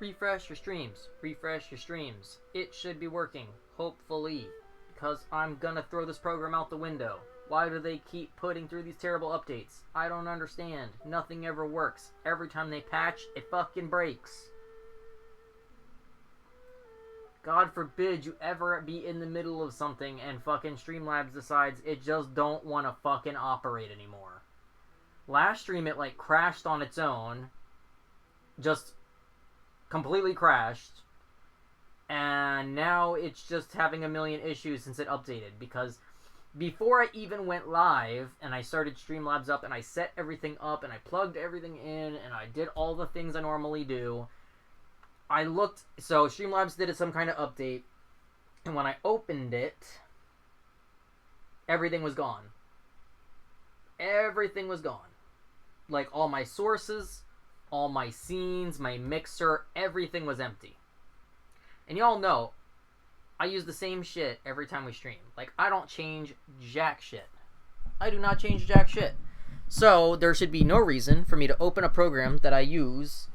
Refresh your streams. Refresh your streams. It should be working. Hopefully. Because I'm gonna throw this program out the window. Why do they keep putting through these terrible updates? I don't understand. Nothing ever works. Every time they patch, it fucking breaks. God forbid you ever be in the middle of something and fucking Streamlabs decides it just don't want to fucking operate anymore. Last stream it like crashed on its own. Just completely crashed. And now it's just having a million issues since it updated. Because before I even went live and I started Streamlabs up and I set everything up and I plugged everything in and I did all the things I normally do, I looked, so Streamlabs did some kind of update, and when I opened it, everything was gone. Everything was gone. Like, all my sources, all my scenes, my mixer, everything was empty. And y'all know, I use the same shit every time we stream. Like, I don't change jack shit. I do not change jack shit. So, there should be no reason for me to open a program that I use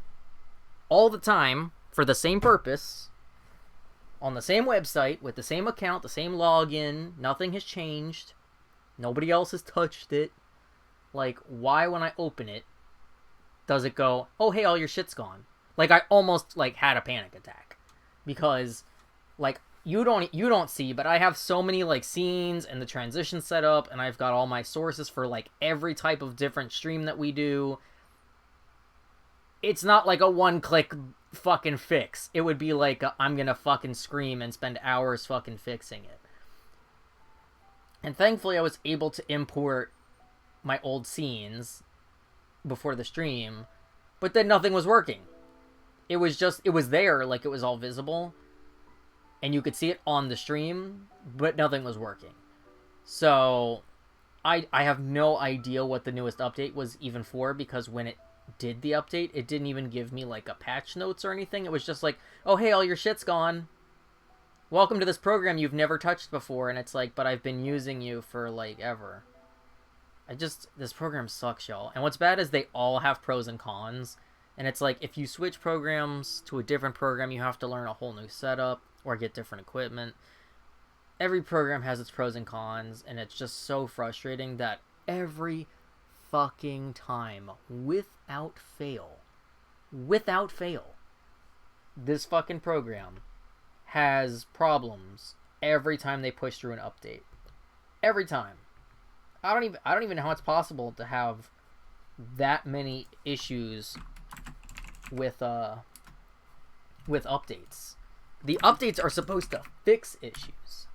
all the time for the same purpose, on the same website, with the same account, the same login, nothing has changed, nobody else has touched it. Like, why when I open it, does it go, oh hey, all your shit's gone? Like, I almost, like, had a panic attack. Because, like, you don't see, but I have so many, like, scenes and the transition set up, and I've got all my sources for, like, every type of different stream that we do. It's not like a one-click fucking fix. It would be like I'm gonna fucking scream and spend hours fucking fixing it. And thankfully I was able to import my old scenes before the stream, but then nothing was working. It was there, like it was all visible, and you could see it on the stream, but nothing was working. So I have no idea what the newest update was even for, because when it did the update, it didn't even give me like a patch notes or anything. It was just like, oh hey, all your shit's gone, welcome to this program you've never touched before. And it's like, but I've been using you for like ever. This program sucks, y'all. And what's bad is they all have pros and cons, and it's like if you switch programs to a different program, you have to learn a whole new setup or get different equipment. Every program has its pros and cons, and it's just so frustrating that every fucking time, without fail, this fucking program has problems every time they push through an update. Every time. I don't even know how it's possible to have that many issues with updates. The updates are supposed to fix issues,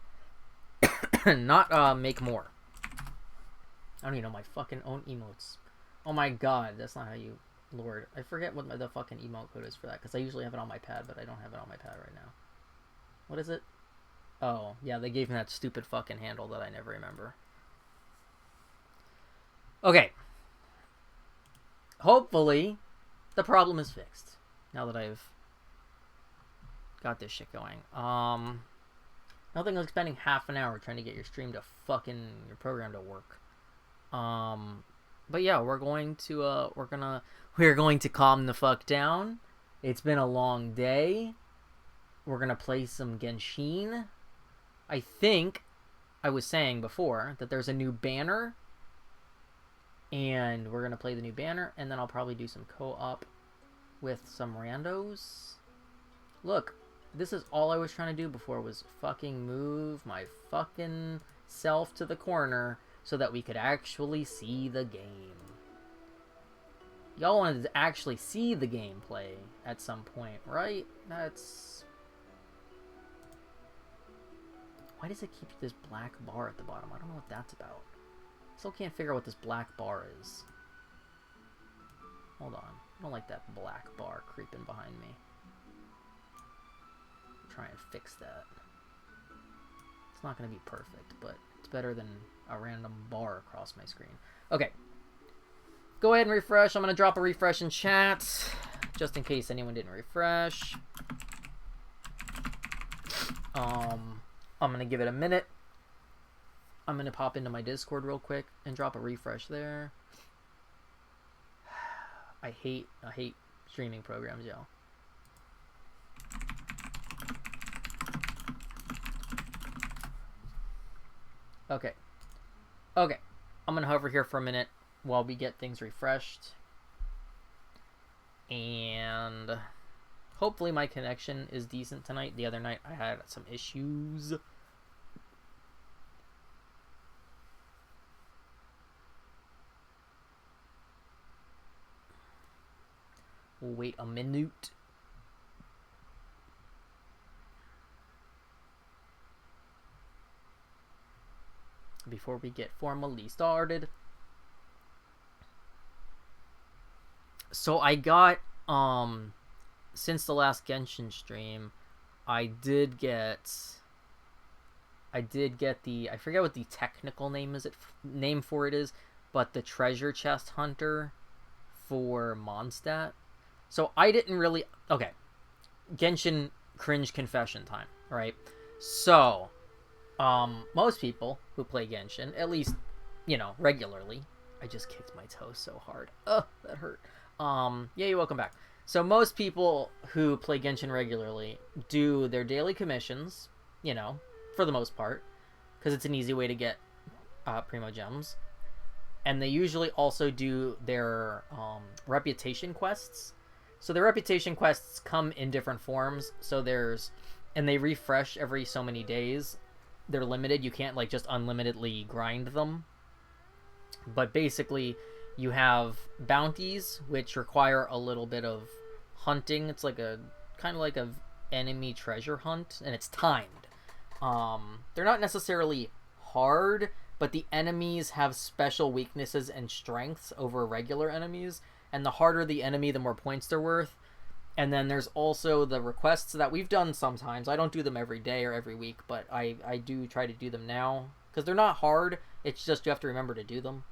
not make more. I don't even know my fucking own emotes. Oh my god, that's not how you... Lord, I forget what the fucking emote code is for that, because I usually have it on my pad, but I don't have it on my pad right now. What is it? Oh, yeah, they gave me that stupid fucking handle that I never remember. Okay. Hopefully, the problem is fixed, now that I've got this shit going. Nothing like spending half an hour trying to get your stream to fucking... your program to work. But yeah, we're going to calm the fuck down. It's been a long day. We're gonna play some Genshin. I think I was saying before that there's a new banner, and we're gonna play the new banner, and then I'll probably do some co-op with some randos. Look, this is all I was trying to do before, was fucking move my fucking self to the corner so that we could actually see the game. Y'all wanted to actually see the gameplay at some point, right? That's... Why does it keep this black bar at the bottom? I don't know what that's about. Still can't figure out what this black bar is. Hold on. I don't like that black bar creeping behind me. Try and fix that. It's not going to be perfect, but it's better than a random bar across my screen. Okay. Go ahead and refresh. I'm going to drop a refresh in chat, just in case anyone didn't refresh. I'm going to give it a minute. I'm going to pop into my Discord real quick and drop a refresh there. I hate streaming programs, yo. Okay. Okay. I'm going to hover here for a minute while we get things refreshed. And hopefully my connection is decent tonight. The other night I had some issues. We'll wait a minute. Before we get formally started. So I got, since the last Genshin stream, I did get the, I forget what the technical name for it is, but the treasure chest hunter for Mondstadt. So I didn't really, okay, Genshin cringe confession time, right? So, most people who play Genshin, at least, you know, regularly, I just kicked my toe so hard. Ugh, that hurt. Yeah, you're welcome back. So most people who play Genshin regularly do their daily commissions, you know, for the most part, because it's an easy way to get Primo Gems. And they usually also do their reputation quests. So the reputation quests come in different forms. So and they refresh every so many days. They're limited. You can't like just unlimitedly grind them. But basically, you have bounties, which require a little bit of hunting. It's like a kind of like a enemy treasure hunt, and it's timed. They're not necessarily hard, but the enemies have special weaknesses and strengths over regular enemies, and the harder the enemy, the more points they're worth. And then there's also the requests that we've done sometimes. I don't do them every day or every week, but I do try to do them now, because they're not hard, it's just you have to remember to do them.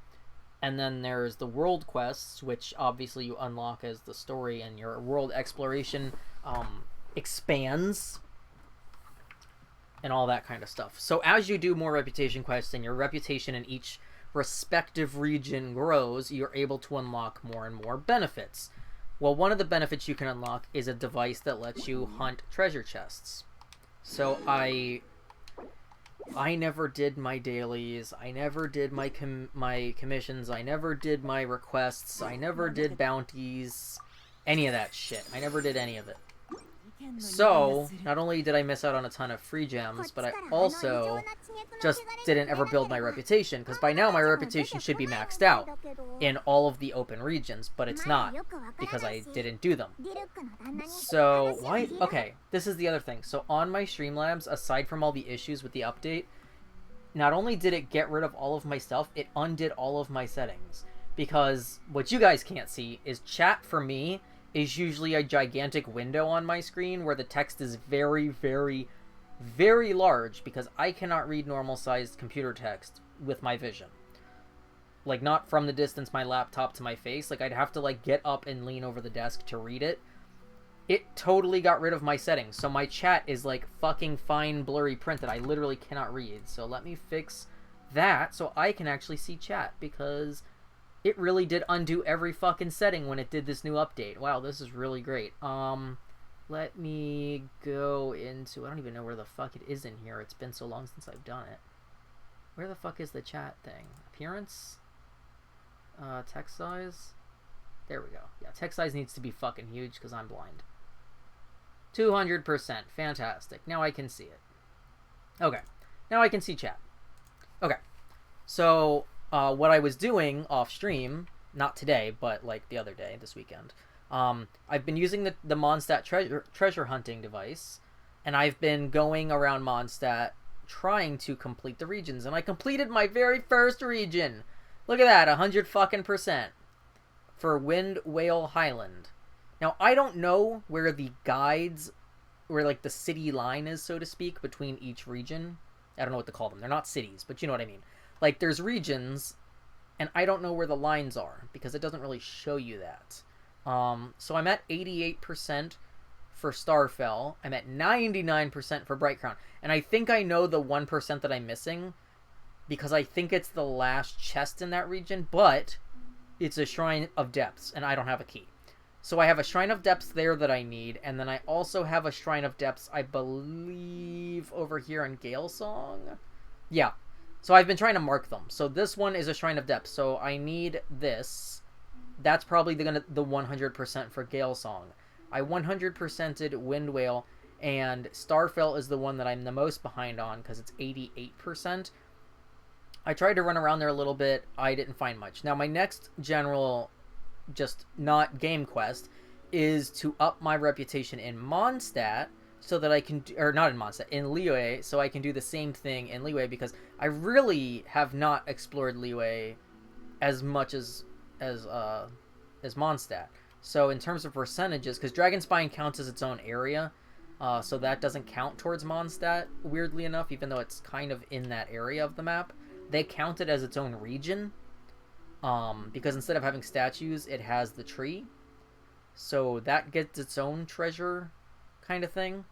And then there's the world quests, which obviously you unlock as the story and your world exploration expands and all that kind of stuff. So as you do more reputation quests and your reputation in each respective region grows, you're able to unlock more and more benefits. Well, one of the benefits you can unlock is a device that lets you hunt treasure chests. So I never did my dailies, I never did my commissions, I never did my requests, I never did bounties, any of that shit. I never did any of it. So, not only did I miss out on a ton of free gems, but I also just didn't ever build my reputation, because by now my reputation should be maxed out in all of the open regions, but it's not, because I didn't do them. So, why? Okay, this is the other thing. So on my Streamlabs, aside from all the issues with the update, not only did it get rid of all of my stuff, it undid all of my settings. Because what you guys can't see is chat for me is usually a gigantic window on my screen where the text is very, very, very large, because I cannot read normal-sized computer text with my vision. Like, not from the distance my laptop to my face. Like, I'd have to, like, get up and lean over the desk to read it. It totally got rid of my settings. So my chat is, like, fucking fine, blurry print that I literally cannot read. So let me fix that so I can actually see chat, because it really did undo every fucking setting when it did this new update. Wow, this is really great. Let me go into... I don't even know where the fuck it is in here. It's been so long since I've done it. Where the fuck is the chat thing? Appearance? Text size? There we go. Yeah, text size needs to be fucking huge because I'm blind. 200%. Fantastic. Now I can see it. Okay. Now I can see chat. Okay. So... what I was doing off stream, not today, but like the other day, this weekend, I've been using the Mondstadt treasure hunting device, and I've been going around Mondstadt trying to complete the regions, and I completed my very first region. Look at that, 100% for Wind Whale Highland. Now, I don't know where the guides, where like the city line is, so to speak, between each region. I don't know what to call them. They're not cities, but you know what I mean. Like, there's regions, and I don't know where the lines are, because it doesn't really show you that. So I'm at 88% for Starfell. I'm at 99% for Bright Crown. And I think I know the 1% that I'm missing, because I think it's the last chest in that region, but it's a Shrine of Depths, and I don't have a key. So I have a Shrine of Depths there that I need, and then I also have a Shrine of Depths, I believe, over here in Gale Song. Yeah. So I've been trying to mark them. So this one is a Shrine of Depth. So I need this. That's probably the 100% for Gale Song. I 100%ed Wind Whale, and Starfell is the one that I'm the most behind on because it's 88%. I tried to run around there a little bit. I didn't find much. Now my next general, just not game quest, is to up my reputation in Mondstadt so that I can, or not in Mondstadt, in Liyue, so I can do the same thing in Liyue, because I really have not explored Liyue as much as Mondstadt. So in terms of percentages, because Dragon Spine counts as its own area, so that doesn't count towards Mondstadt, weirdly enough, even though it's kind of in that area of the map. They count it as its own region, because instead of having statues, it has the tree. So that gets its own treasure kind of thing.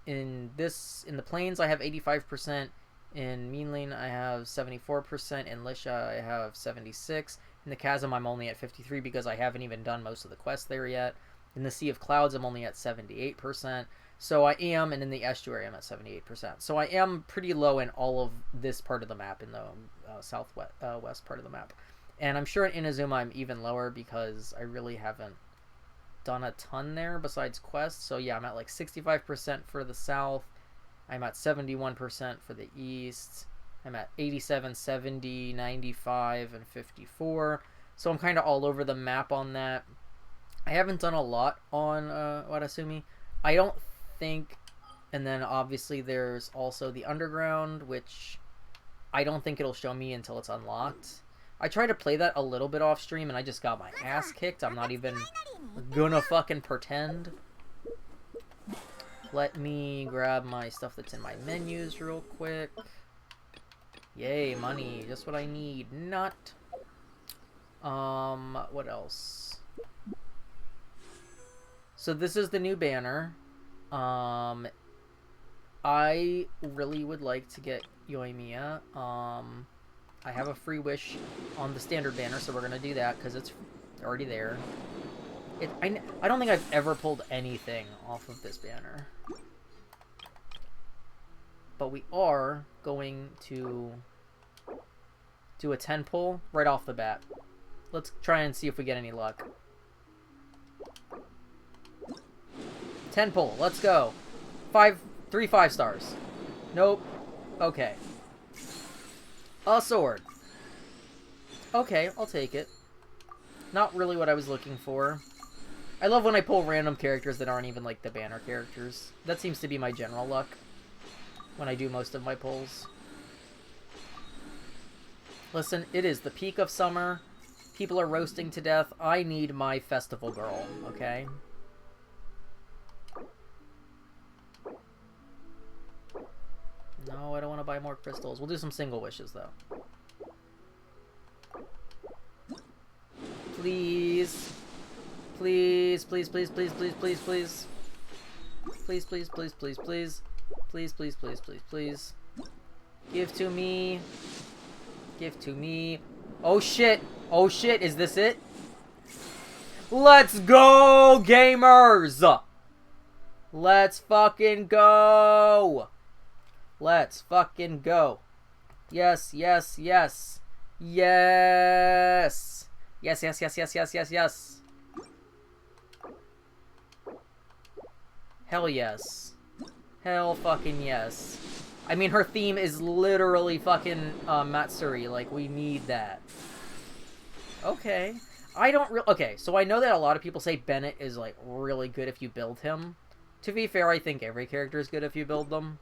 In the plains, I have 85%. In Meanling, I have 74%. In Lisha, I have 76%. In the Chasm, I'm only at 53% because I haven't even done most of the quests there yet. In the Sea of Clouds, I'm only at 78%. So I am, and in the Estuary, I'm at 78%. So I am pretty low in all of this part of the map, in the southwest west part of the map. And I'm sure in Inazuma I'm even lower because I really haven't done a ton there besides quests. So yeah, I'm at like 65% for the south. I'm at 71% for the east. I'm at 87, 70, 95, and 54. So I'm kind of all over the map on that. I haven't done a lot on Watasumi. I don't think... And then obviously there's also the underground, which I don't think it'll show me until it's unlocked. I tried to play that a little bit off stream and I just got my ass kicked. I'm not even gonna fucking pretend. Let me grab my stuff that's in my menus real quick. Yay, money. Just what I need. Not. What else? So this is the new banner. I really would like to get Yoimiya. I have a free wish on the standard banner, so we're gonna do that because it's already there. I don't think I've ever pulled anything off of this banner. But we are going to do a 10 pull right off the bat. Let's try and see if we get any luck. 10 pull, let's go. 3 5 stars. Nope. Okay. A sword. Okay, I'll take it. Not really what I was looking for. I love when I pull random characters that aren't even like the banner characters. That seems to be my general luck when I do most of my pulls. Listen, it is the peak of summer. People are roasting to death. I need my festival girl, okay? No, I don't want to buy more crystals. We'll do some single wishes, though. Please. Please, please, please, please, please, please, please. Please, please, please, please, please. Please, please, please, please, please. Give to me. Give to me. Oh, shit. Oh, shit. Is this it? Let's go, gamers! Let's fucking go! Let's fucking go. Yes, yes, yes. Yes! Yes, yes, yes, yes, yes, yes, yes. Hell yes. Hell fucking yes. I mean, her theme is literally fucking Matsuri. Like, we need that. Okay. Okay, so I know that a lot of people say Bennett is, like, really good if you build him. To be fair, I think every character is good if you build them.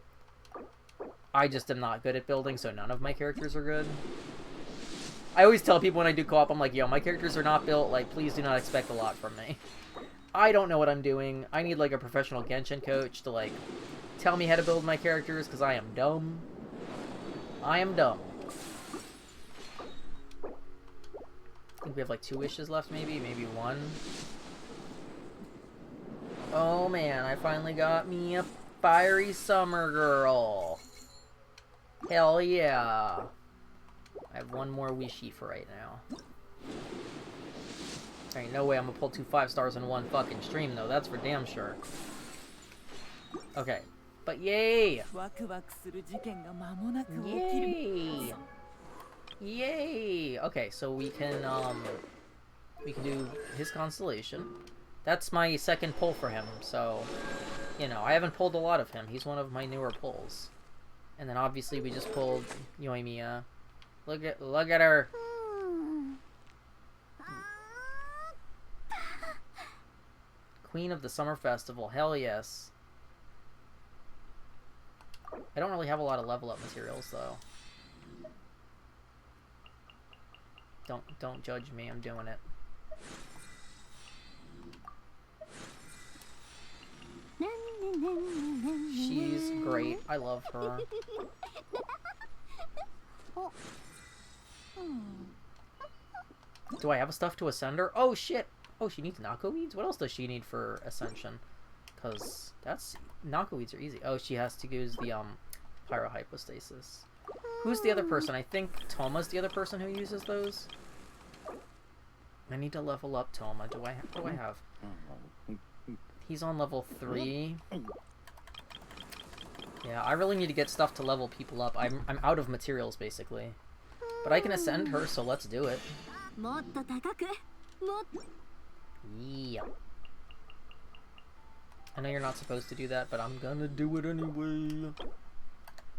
I just am not good at building, so none of my characters are good. I always tell people when I do co-op, I'm like, yo, my characters are not built. Like, please do not expect a lot from me. I don't know what I'm doing. I need, like, a professional Genshin coach to, like, tell me how to build my characters, because I am dumb. I am dumb. I think we have, like, 2 wishes left, maybe? Maybe 1. Oh, man, I finally got me a fiery summer girl. Hell yeah. I have 1 more wishy for right now. There ain't no way I'm gonna pull 2 5 stars in one fucking stream, though. That's for damn sure. Okay. But yay! ワクワクする事件が間もなく起きる。 Yay! Yay! Okay, so we can do his constellation. That's my second pull for him, so, you know, I haven't pulled a lot of him. He's one of my newer pulls. And then obviously we just pulled Yoimiya. Look at her. Queen of the Summer Festival. Hell yes. I don't really have a lot of level up materials though. Don't judge me, I'm doing it. She's great. I love her. Do I have stuff to ascend her? Oh shit! Oh, she needs knockoweeds? What else does she need for ascension? Because that's... knockoweeds are easy. Oh, she has to use the pyrohypostasis. Who's the other person? I think Toma's the other person who uses those. I need to level up Toma. What do I have? He's on level 3. Yeah, I really need to get stuff to level people up. I'm out of materials, basically. But I can ascend her, so let's do it. Yeah. I know you're not supposed to do that, but I'm gonna do it anyway.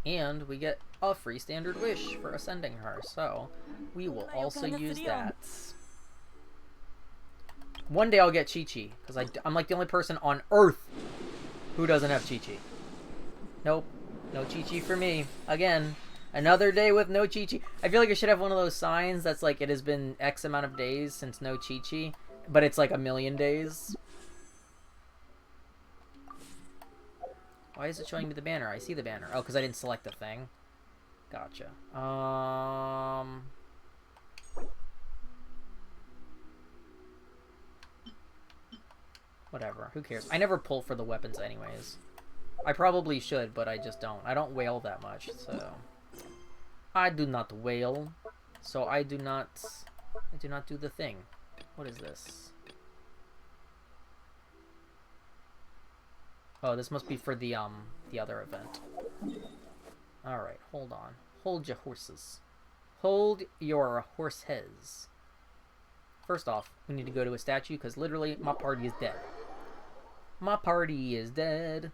And we get a free standard wish for ascending her, so we will also use that. One day I'll get Chi-Chi, because I'm like the only person on Earth who doesn't have Chi-Chi. Nope. No Chi-Chi for me. Again, another day with no Chi-Chi. I feel like I should have one of those signs that's like, it has been X amount of days since no Chi-Chi, but it's like 1,000,000 days. Why is it showing me the banner? I see the banner. Oh, because I didn't select the thing. Gotcha. Whatever. Who cares? I never pull for the weapons anyways. I probably should, but I just don't. I don't wail that much, so... I do not wail. So I do not do the thing. What is this? Oh, this must be for the other event. Alright, hold on. Hold your horses. Hold your horses. First off, we need to go to a statue, because literally, my party is dead. My party is dead.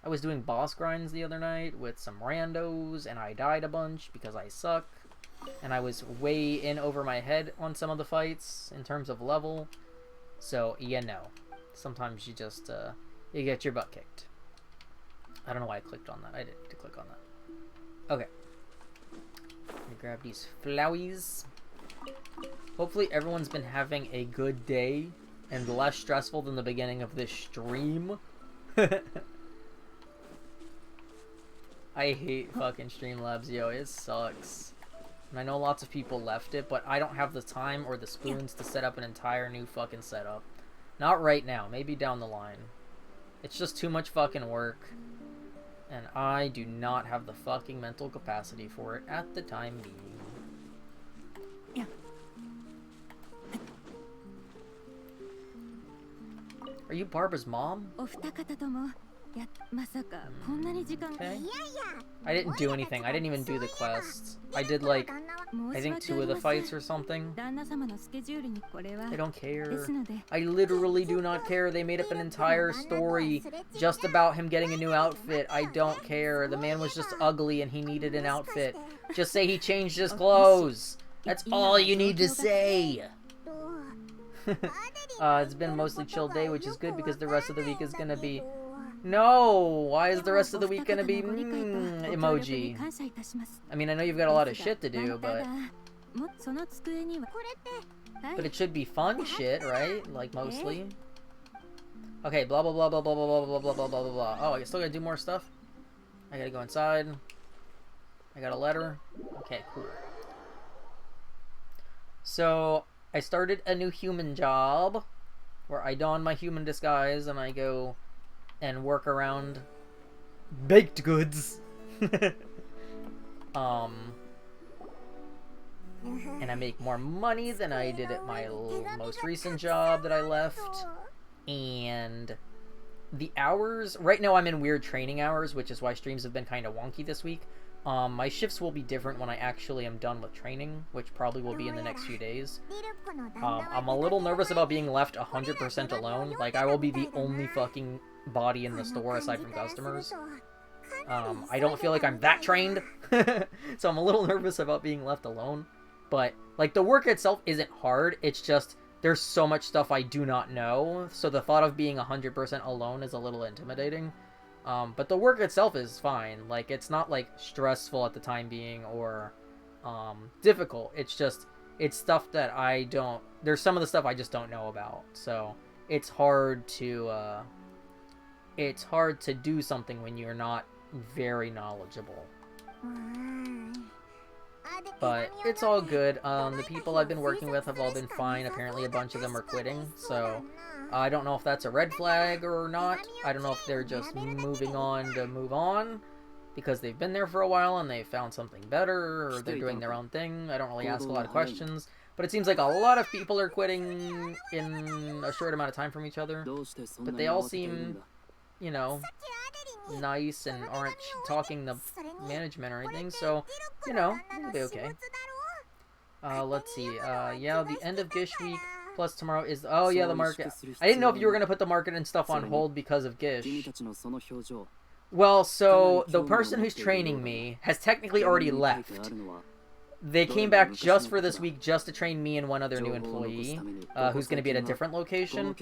I was doing boss grinds the other night with some randos, and I died a bunch because I suck. And I was way in over my head on some of the fights in terms of level. So, you know. Sometimes you just, you get your butt kicked. I don't know why I clicked on that. I didn't need to click on that. Okay. Let me grab these flowies. Hopefully everyone's been having a good day and less stressful than the beginning of this stream. I hate fucking Streamlabs, yo. It sucks. And I know lots of people left it, but I don't have the time or the spoons to set up an entire new fucking setup. Not right now. Maybe down the line. It's just too much fucking work. And I do not have the fucking mental capacity for it at the time being. Yeah. Are you Barbara's mom? Okay. I didn't do anything. I didn't even do the quests. I did like, I think 2 of the fights or something. I don't care. I literally do not care. They made up an entire story just about him getting a new outfit. I don't care. The man was just ugly and he needed an outfit. Just say he changed his clothes. That's all you need to say. It's been a mostly chill day, which is good because the rest of the week is gonna be... No! Why is the rest of the week gonna be emoji? I mean, I know you've got a lot of shit to do, but it should be fun shit, right? Like, mostly. Okay, blah blah blah blah blah blah blah blah blah blah blah blah. Oh, I still gotta do more stuff? I gotta go inside. I got a letter. Okay, cool. So, I started a new human job where I don my human disguise and I go and work around baked goods. And I make more money than I did at my most recent job that I left. And the hours right now, I'm in weird training hours, which is why streams have been kind of wonky this week. My shifts will be different when I actually am done with training, which probably will be in the next few days. I'm a little nervous about being left 100% alone. Like, I will be the only fucking body in the store aside from customers. I don't feel like I'm that trained, so I'm a little nervous about being left alone. But, like, the work itself isn't hard, it's just there's so much stuff I do not know, so the thought of being 100% alone is a little intimidating. But the work itself is fine. Like, it's not, like, stressful at the time being or difficult. It's just, it's stuff that I don't... There's some of the stuff I just don't know about. So, it's hard to do something when you're not very knowledgeable. But it's all good. The people I've been working with have all been fine. Apparently a bunch of them are quitting, so I don't know if that's a red flag or not. I don't know if they're just moving on to move on because they've been there for a while and they found something better, or they're doing their own thing. I don't really ask a lot of questions, but it seems like a lot of people are quitting in a short amount of time from each other. But they all seem, you know, nice and aren't talking to management or anything, so, you know, it'll be okay. Let's see, yeah, the end of Gish week plus tomorrow is, oh yeah, the market. I didn't know if you were going to put the market and stuff on hold because of Gish. Well, so, the person who's training me has technically already left. They came back just for this week just to train me and one other new employee, who's going to be at a different location.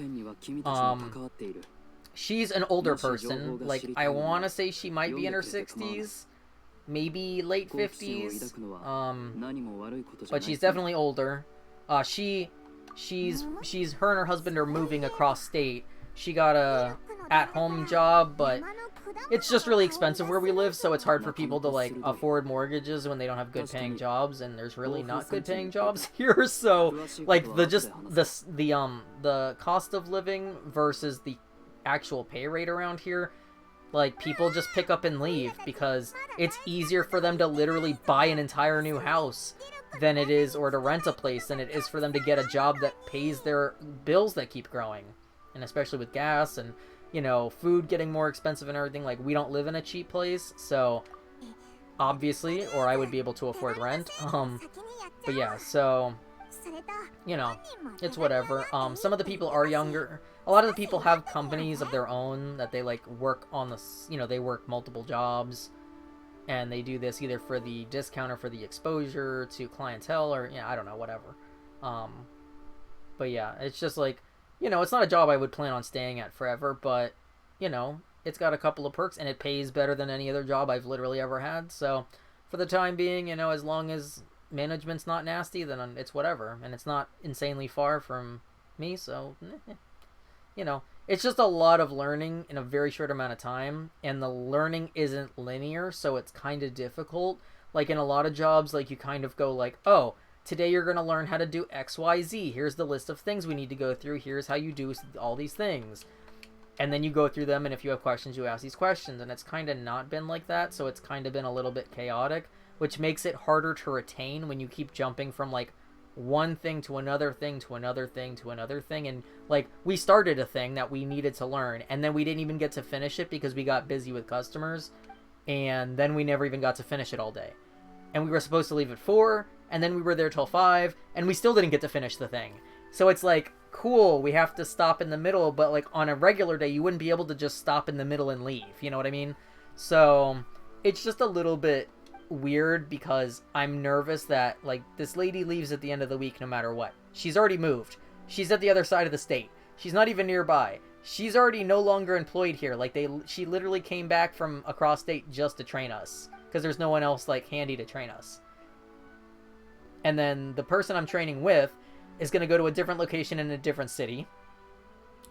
She's an older person, like, I want to say she might be in her 60s, maybe late 50s, but she's definitely older. She's her and her husband are moving across state. She got a at-home job, but it's just really expensive where we live, so it's hard for people to, like, afford mortgages when they don't have good paying jobs, and there's really not good paying jobs here, so, like, the cost of living versus the actual pay rate around here, like, people just pick up and leave because it's easier for them to literally buy an entire new house than it is, or to rent a place, than it is for them to get a job that pays their bills that keep growing. And especially with gas and, you know, food getting more expensive and everything, like, we don't live in a cheap place, so obviously, or I would be able to afford rent. But yeah, so, you know, it's whatever. Some of the people are younger. A lot of the people have companies of their own that they, like, work on the, you know, they work multiple jobs, and they do this either for the discount or for the exposure to clientele, or, yeah, I don't know, whatever. But yeah, it's just like, you know, it's not a job I would plan on staying at forever, but, you know, it's got a couple of perks, and it pays better than any other job I've literally ever had, so for the time being, you know, as long as management's not nasty, then it's whatever, and it's not insanely far from me, so, you know, it's just a lot of learning in a very short amount of time, and the learning isn't linear, so it's kind of difficult. Like, in a lot of jobs, like, you kind of go like, oh, today you're going to learn how to do XYZ. Here's the list of things we need to go through. Here's how you do all these things. And then you go through them, and if you have questions, you ask these questions. And it's kind of not been like that, so it's kind of been a little bit chaotic, which makes it harder to retain when you keep jumping from, like, one thing to another thing to another thing to another thing. And, like, we started a thing that we needed to learn, and then we didn't even get to finish it because we got busy with customers, and then we never even got to finish it all day. And we were supposed to leave at 4, and then we were there till 5, and we still didn't get to finish the thing. So it's like, cool, we have to stop in the middle, but, like, on a regular day, you wouldn't be able to just stop in the middle and leave, you know what I mean? So it's just a little bit weird because I'm nervous that, like, this lady leaves at the end of the week no matter what. She's already moved. She's at the other side of the state. She's not even nearby. She's already no longer employed here. Like, she literally came back from across state just to train us because there's no one else, like, handy to train us. And then the person I'm training with is going to go to a different location in a different city.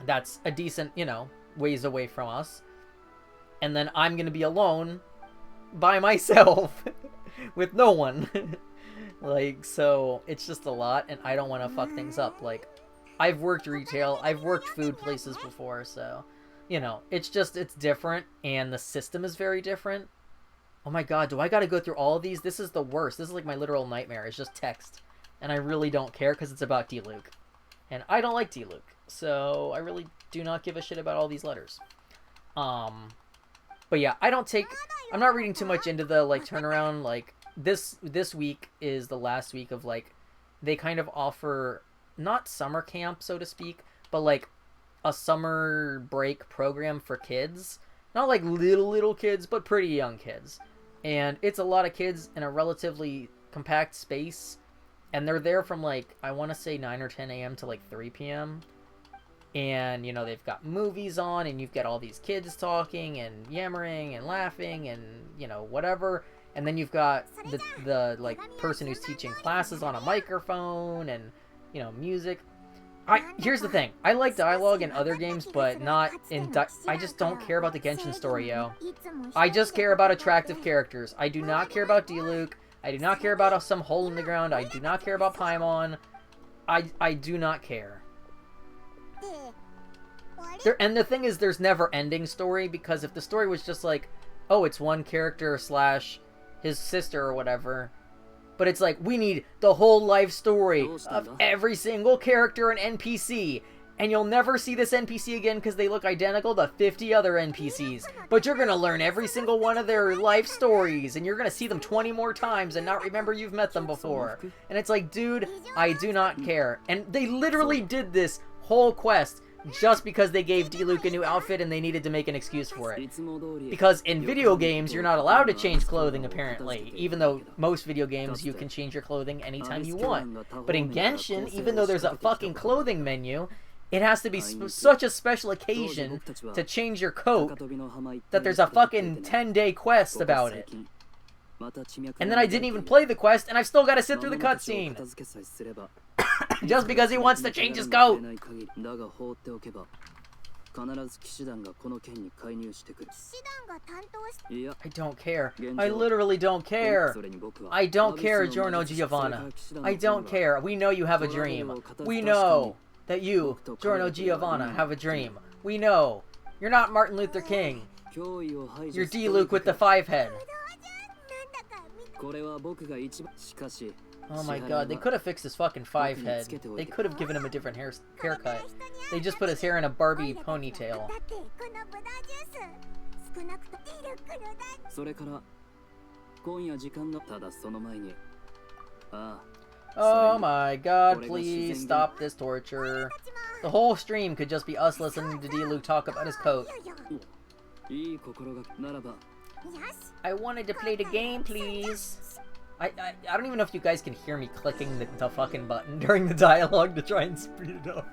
That's a decent, you know, ways away from us. And then I'm going to be alone by myself with no one. Like, so it's just a lot, and I don't want to fuck things up. Like, I've worked retail, I've worked food places before, so, you know, it's just, it's different, and the system is very different. Oh my god, do I gotta go through all of these? This is the worst. This is like my literal nightmare. It's just text. And I really don't care because it's about D-Luke. And I don't like D-Luke. So I really do not give a shit about all these letters. But yeah, I'm not reading too much into the like turnaround. Like this week is the last week of like they kind of offer not summer camp so to speak, but like a summer break program for kids. Not like little kids, but pretty young kids. And it's a lot of kids in a relatively compact space, and they're there from like I want to say 9 or 10 a.m. to like 3 p.m. And you know they've got movies on, and you've got all these kids talking and yammering and laughing and you know whatever. And then you've got the like person who's teaching classes on a microphone and you know music. Here's the thing. I like dialogue in other games, but not in I just don't care about the Genshin story, yo. I just care about attractive characters. I do not care about Diluc. I do not care about some hole in the ground. I do not care about Paimon. I do not care. And the thing is, there's never ending story, because if the story was just like, oh, it's one character slash his sister or whatever, but it's like, we need the whole life story of every single character and NPC, and you'll never see this NPC again because they look identical to 50 other NPCs, but you're gonna learn every single one of their life stories, and you're gonna see them 20 more times and not remember you've met them before. And it's like, dude, I do not care. And they literally did this whole quest just because they gave Diluc a new outfit and they needed to make an excuse for it. Because in video games, you're not allowed to change clothing, apparently. Even though most video games, you can change your clothing anytime you want. But in Genshin, even though there's a fucking clothing menu, it has to be such a special occasion to change your coat that there's a fucking 10-day quest about it. And then I didn't even play the quest, and I've still got to sit through the cutscene. Just because he wants to change his coat. I don't care. I literally don't care. I don't care, Giorno Giovanna. I don't care. We know you have a dream. We know that you, Giorno Giovanna, have a dream. We know. You're not Martin Luther King. You're Diluc with the 5 head. Oh my god, they could have fixed his fucking 5 head. They could have given him a different haircut. They just put his hair in a Barbie ponytail. Oh my god, please stop this torture. The whole stream could just be us listening to Diluc talk about his coat. I wanted to play the game, please. I don't even know if you guys can hear me clicking the fucking button during the dialogue to try and speed it up.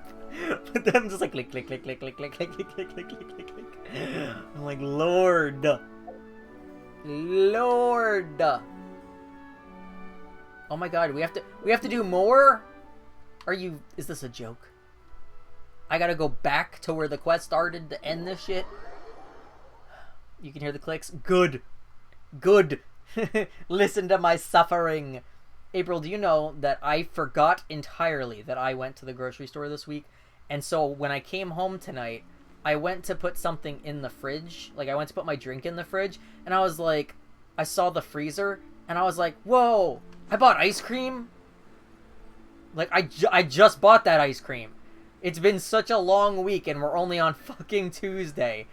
But then I'm just like click, click, click, click, click, click, click, click, click, click, click, click, click. I'm like, Lord. Lord. Oh my god, we have to do more? Is this a joke? I gotta go back to where the quest started to end this shit? You can hear the clicks? Good. Good. Listen to my suffering. April, do you know that I forgot entirely that I went to the grocery store this week? And so when I came home tonight, I went to put something in the fridge. Like, I went to put my drink in the fridge, and I was like, I saw the freezer, and I was like, whoa, I bought ice cream? Like, I just bought that ice cream. It's been such a long week, and we're only on fucking Tuesday.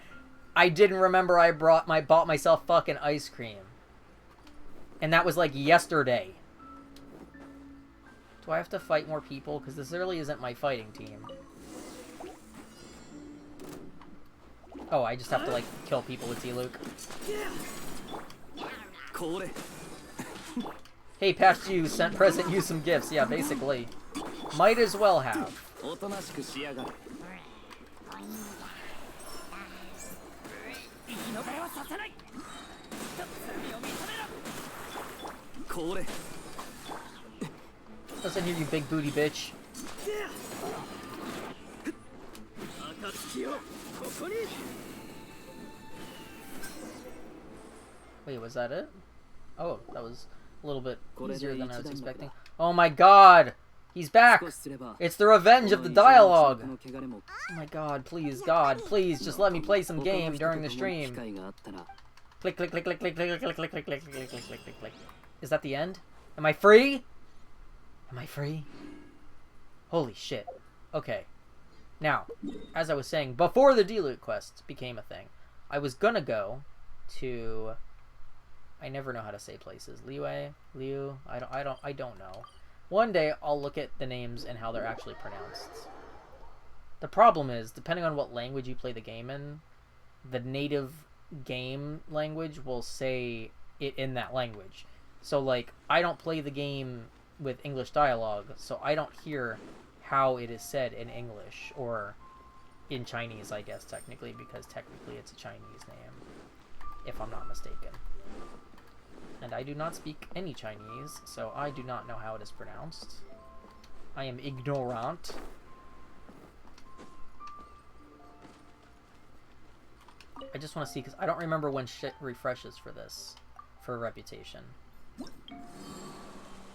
I didn't remember I bought myself fucking ice cream. And that was like yesterday. Do I have to fight more people? Because this really isn't my fighting team. Oh, I just have to like kill people with Diluc. Hey, past you, sent present you some gifts. Yeah, basically. Might as well have. Listen here, you big booty bitch. Wait, was that it? Oh, that was a little bit easier than I was expecting. Oh my god! He's back! It's the revenge of the dialogue! Oh my god, please, God, please, just let me play some game during the stream. Click, click, click, click, click, click, click, click, click, click, click, click, click, click, click. Is that the end? Am I free? Am I free? Holy shit. Okay. Now, as I was saying, before the Diluc quest became a thing, I was gonna go to... I never know how to say places. Liu, I don't know. One day I'll look at the names and how they're actually pronounced. The problem is, depending on what language you play the game in, the native game language will say it in that language. So, like, I don't play the game with English dialogue, so I don't hear how it is said in English, or in Chinese, I guess, technically, because technically it's a Chinese name, if I'm not mistaken. And I do not speak any Chinese, so I do not know how it is pronounced. I am ignorant. I just want to see, because I don't remember when shit refreshes for this, for Reputation.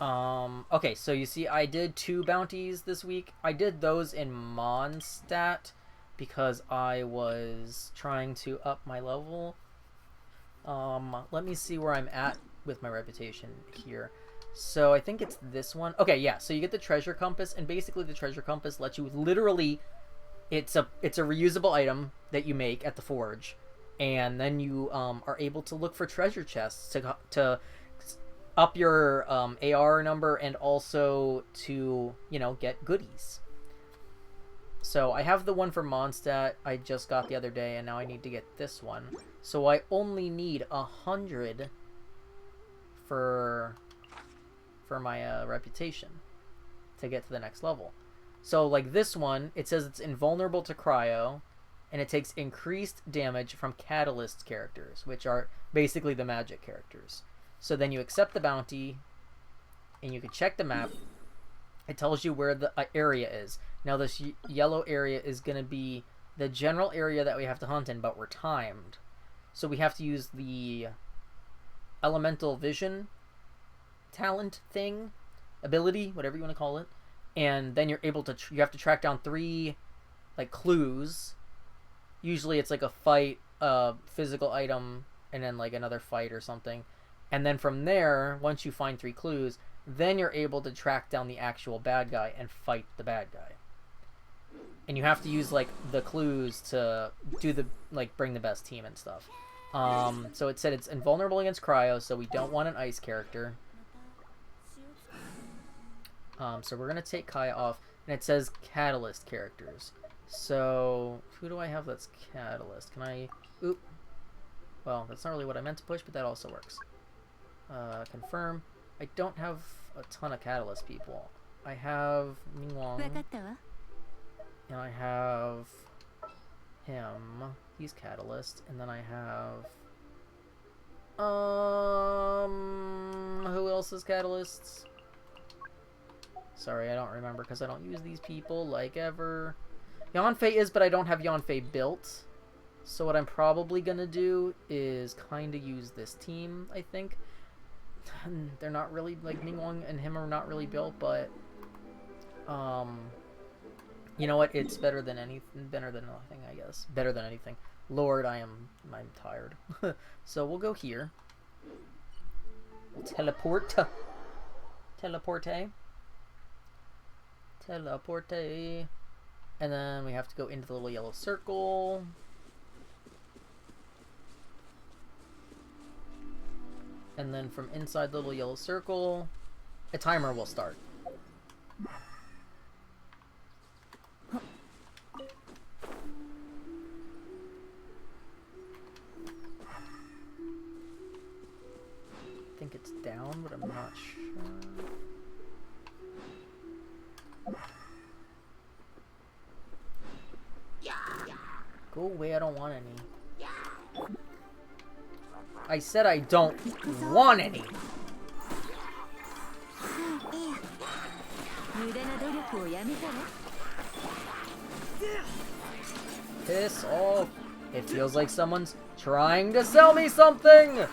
Okay, so you see I did 2 bounties this week. I did those in Mondstadt because I was trying to up my level. Let me see where I'm at with my Reputation here. So I think it's this one. Okay, yeah, so you get the treasure compass, and basically the treasure compass lets you literally... It's a reusable item that you make at the forge, and then you are able to look for treasure chests to up your AR number, and also to, you know, get goodies. So I have the one for Mondstadt I just got the other day, and now I need to get this one. So I only need 100 for my Reputation to get to the next level. So, like this one, it says it's invulnerable to cryo, and it takes increased damage from catalyst characters, which are basically the magic characters. So then you accept the bounty, and you can check the map. It tells you where the area is. Now, this yellow area is going to be the general area that we have to hunt in, but we're timed. So we have to use the elemental vision talent thing, ability, whatever you want to call it. And then you're able to, you have to track down 3, like, clues. Usually it's like a fight, a physical item, and then like another fight or something. And then from there, once you find 3 clues, then you're able to track down the actual bad guy and fight the bad guy. And you have to use, like, the clues to do the, like, bring the best team and stuff. So it said it's invulnerable against cryo, so we don't want an ice character. So we're going to take Kaya off, and it says catalyst characters. So, who do I have that's catalyst? Can I... Oop. Well, that's not really what I meant to push, but that also works. Confirm. I don't have a ton of catalyst people. I have Mingwang, and I have him. He's catalyst, and then I have... Who else is catalysts? Sorry, I don't remember because I don't use these people like ever. Yanfei is, but I don't have Yanfei built. So what I'm probably going to do is kind of use this team, I think. They're not really, like, Mingwang and him are not really built, but... you know what? It's better than anything. Better than nothing, I guess. Better than anything. Lord, I'm tired. So we'll go here. We'll teleport. Teleporte. Teleporte. And then we have to go into the little yellow circle. And then from inside the little yellow circle, a timer will start. I think it's down, but I'm not sure. Go away, I don't want any. I said I don't want any. Piss off. It feels like someone's trying to sell me something.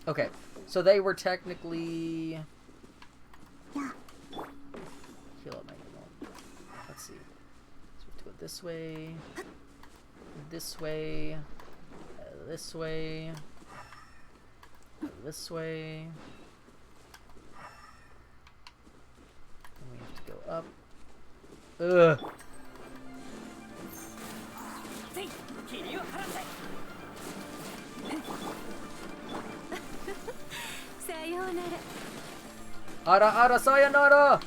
Okay, so they were technically... Heal up my ammo. Let's see. So we have to go this way, this way, this way, this way. And we have to go up, Ugh. Ara ara sayonara!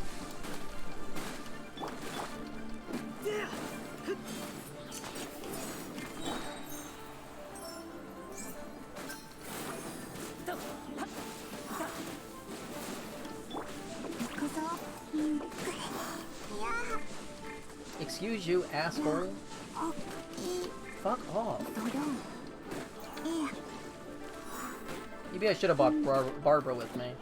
Excuse you, asshole. Fuck off. Maybe I should have bought Barbara with me.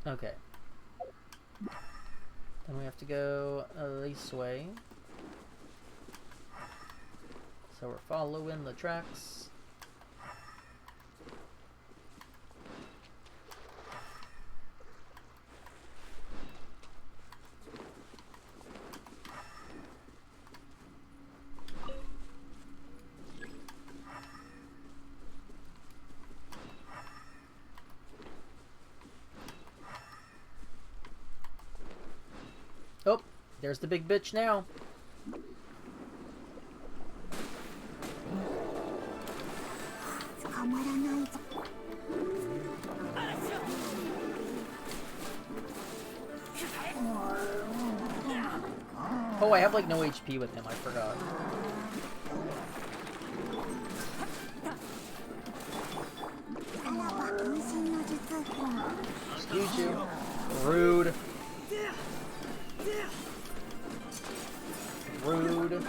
Okay. Then we have to go this way. So we're following the tracks. Oh, there's the big bitch now. Oh, I have like no HP with him, I forgot. Excuse you. Rude. Rude.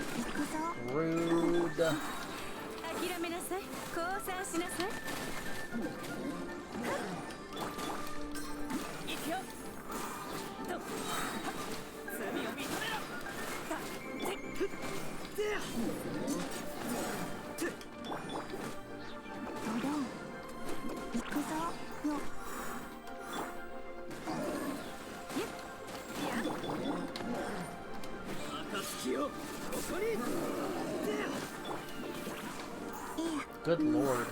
Rude. Good lord.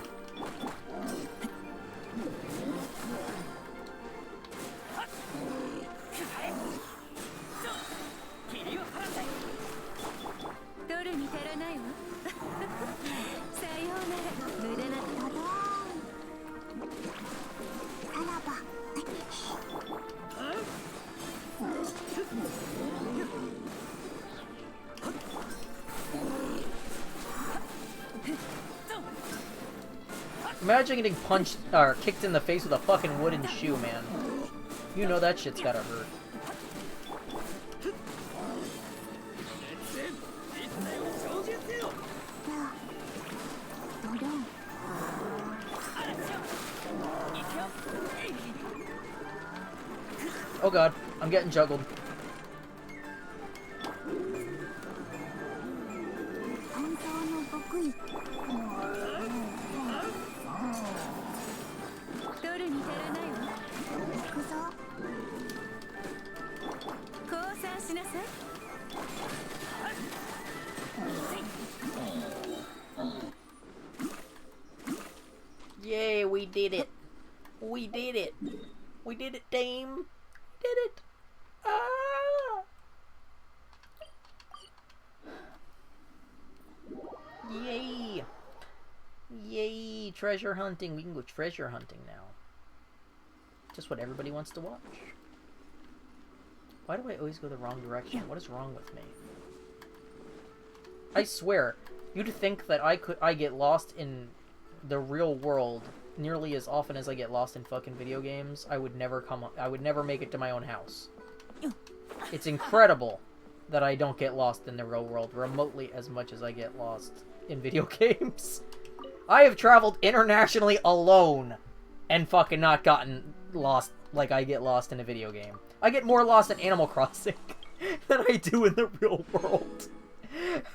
Imagine getting punched or kicked in the face with a fucking wooden shoe, man. You know that shit's gotta hurt. Oh god, I'm getting juggled. Yay, we did it. We did it. We did it, Dame. We did it. Ah! Yay. Yay, treasure hunting. We can go treasure hunting now. Just what everybody wants to watch. Why do I always go the wrong direction? What is wrong with me? I swear, you'd think that I get lost in the real world nearly as often as I get lost in fucking video games. I would never make it to my own house. It's incredible that I don't get lost in the real world remotely as much as I get lost in video games. I have traveled internationally alone and fucking not gotten lost like I get lost in a video game. I get more lost in Animal Crossing than I do in the real world.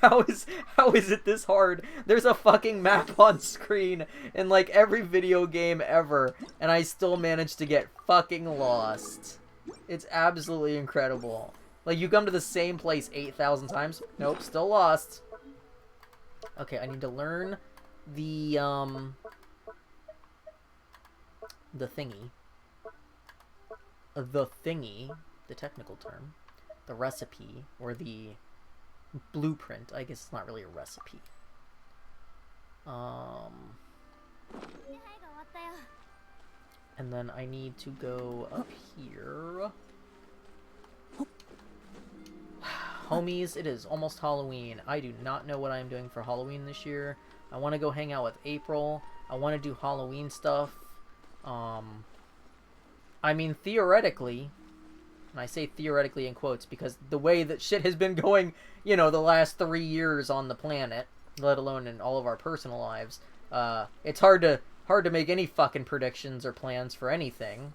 How is it this hard? There's a fucking map on screen in like every video game ever, and I still manage to get fucking lost. It's absolutely incredible. Like, you come to the same place 8,000 times. Nope, still lost. Okay, I need to learn the thingy. The thingy, the technical term. The recipe, or the blueprint. I guess it's not really a recipe. And then I need to go up here. Homies, it is almost Halloween. I do not know what I'm doing for Halloween this year. I want to go hang out with April. I want to do Halloween stuff. I mean, theoretically, and I say theoretically in quotes because the way that shit has been going, you know, the last 3 years on the planet, let alone in all of our personal lives, it's hard to make any fucking predictions or plans for anything.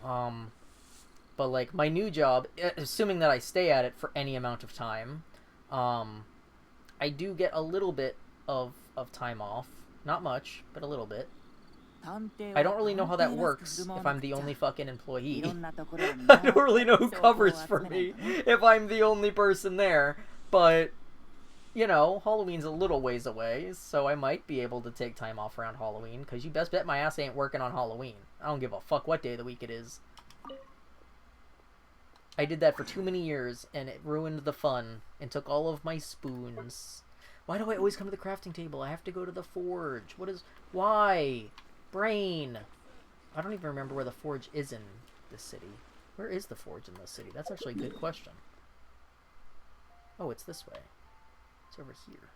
But like my new job, assuming that I stay at it for any amount of time, I do get a little bit of time off. Not much, but a little bit. I don't really know how that works if I'm the only fucking employee. I don't really know who covers for me if I'm the only person there. But, you know, Halloween's a little ways away, so I might be able to take time off around Halloween, because you best bet my ass ain't working on Halloween. I don't give a fuck what day of the week it is. I did that for too many years, and it ruined the fun, and took all of my spoons. Why do I always come to the crafting table? I have to go to the forge. Why? Brain. I don't even remember where the forge is in this city. Where is the forge in this city? That's actually a good question. Oh, it's this way. It's over here.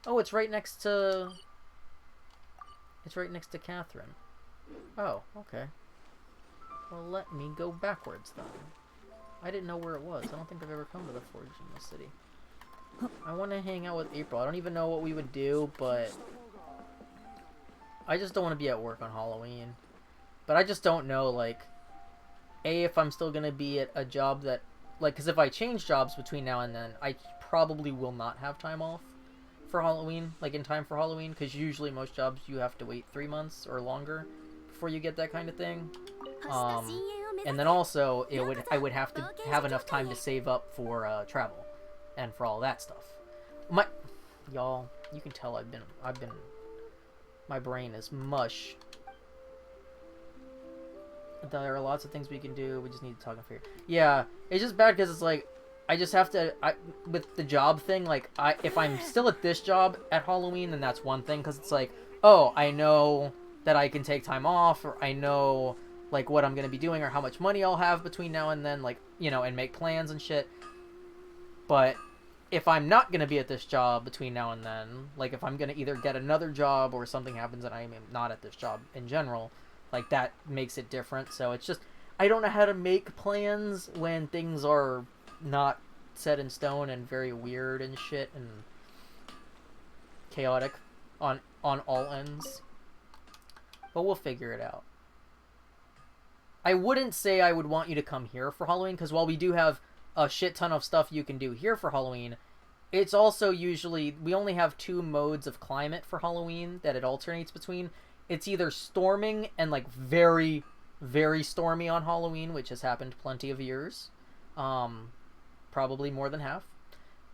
Oh, it's right next to... It's right next to Catherine. Oh, okay. Well, let me go backwards, then. I didn't know where it was. I don't think I've ever come to the forge in this city. I want to hang out with April. I don't even know what we would do, but... I just don't want to be at work on Halloween. But I just don't know, like... if I'm still going to be at a job that... Like, because if I change jobs between now and then, I probably will not have time off for Halloween. Like, in time for Halloween. Because usually most jobs you have to wait 3 months or longer before you get that kind of thing. And then also, I would have to have enough time to save up for travel. And for all that stuff. Y'all, you can tell I've been... My brain is mush. There are lots of things we can do. We just need to talk and figure. Yeah, it's just bad because it's like, I just have to, with the job thing, like, if I'm still at this job at Halloween, then that's one thing, because it's like, oh, I know that I can take time off, or I know, like, what I'm going to be doing, or how much money I'll have between now and then, like, you know, and make plans and shit. But if I'm not going to be at this job between now and then, like, if I'm going to either get another job or something happens and I'm not at this job in general, like, that makes it different. So it's just, I don't know how to make plans when things are not set in stone and very weird and shit and chaotic on all ends. But we'll figure it out. I wouldn't say I would want you to come here for Halloween, because while we do have a shit ton of stuff you can do here for Halloween, it's also usually, we only have 2 modes of climate for Halloween that it alternates between. It's either storming and, like, very, very stormy on Halloween, which has happened plenty of years. Probably more than half.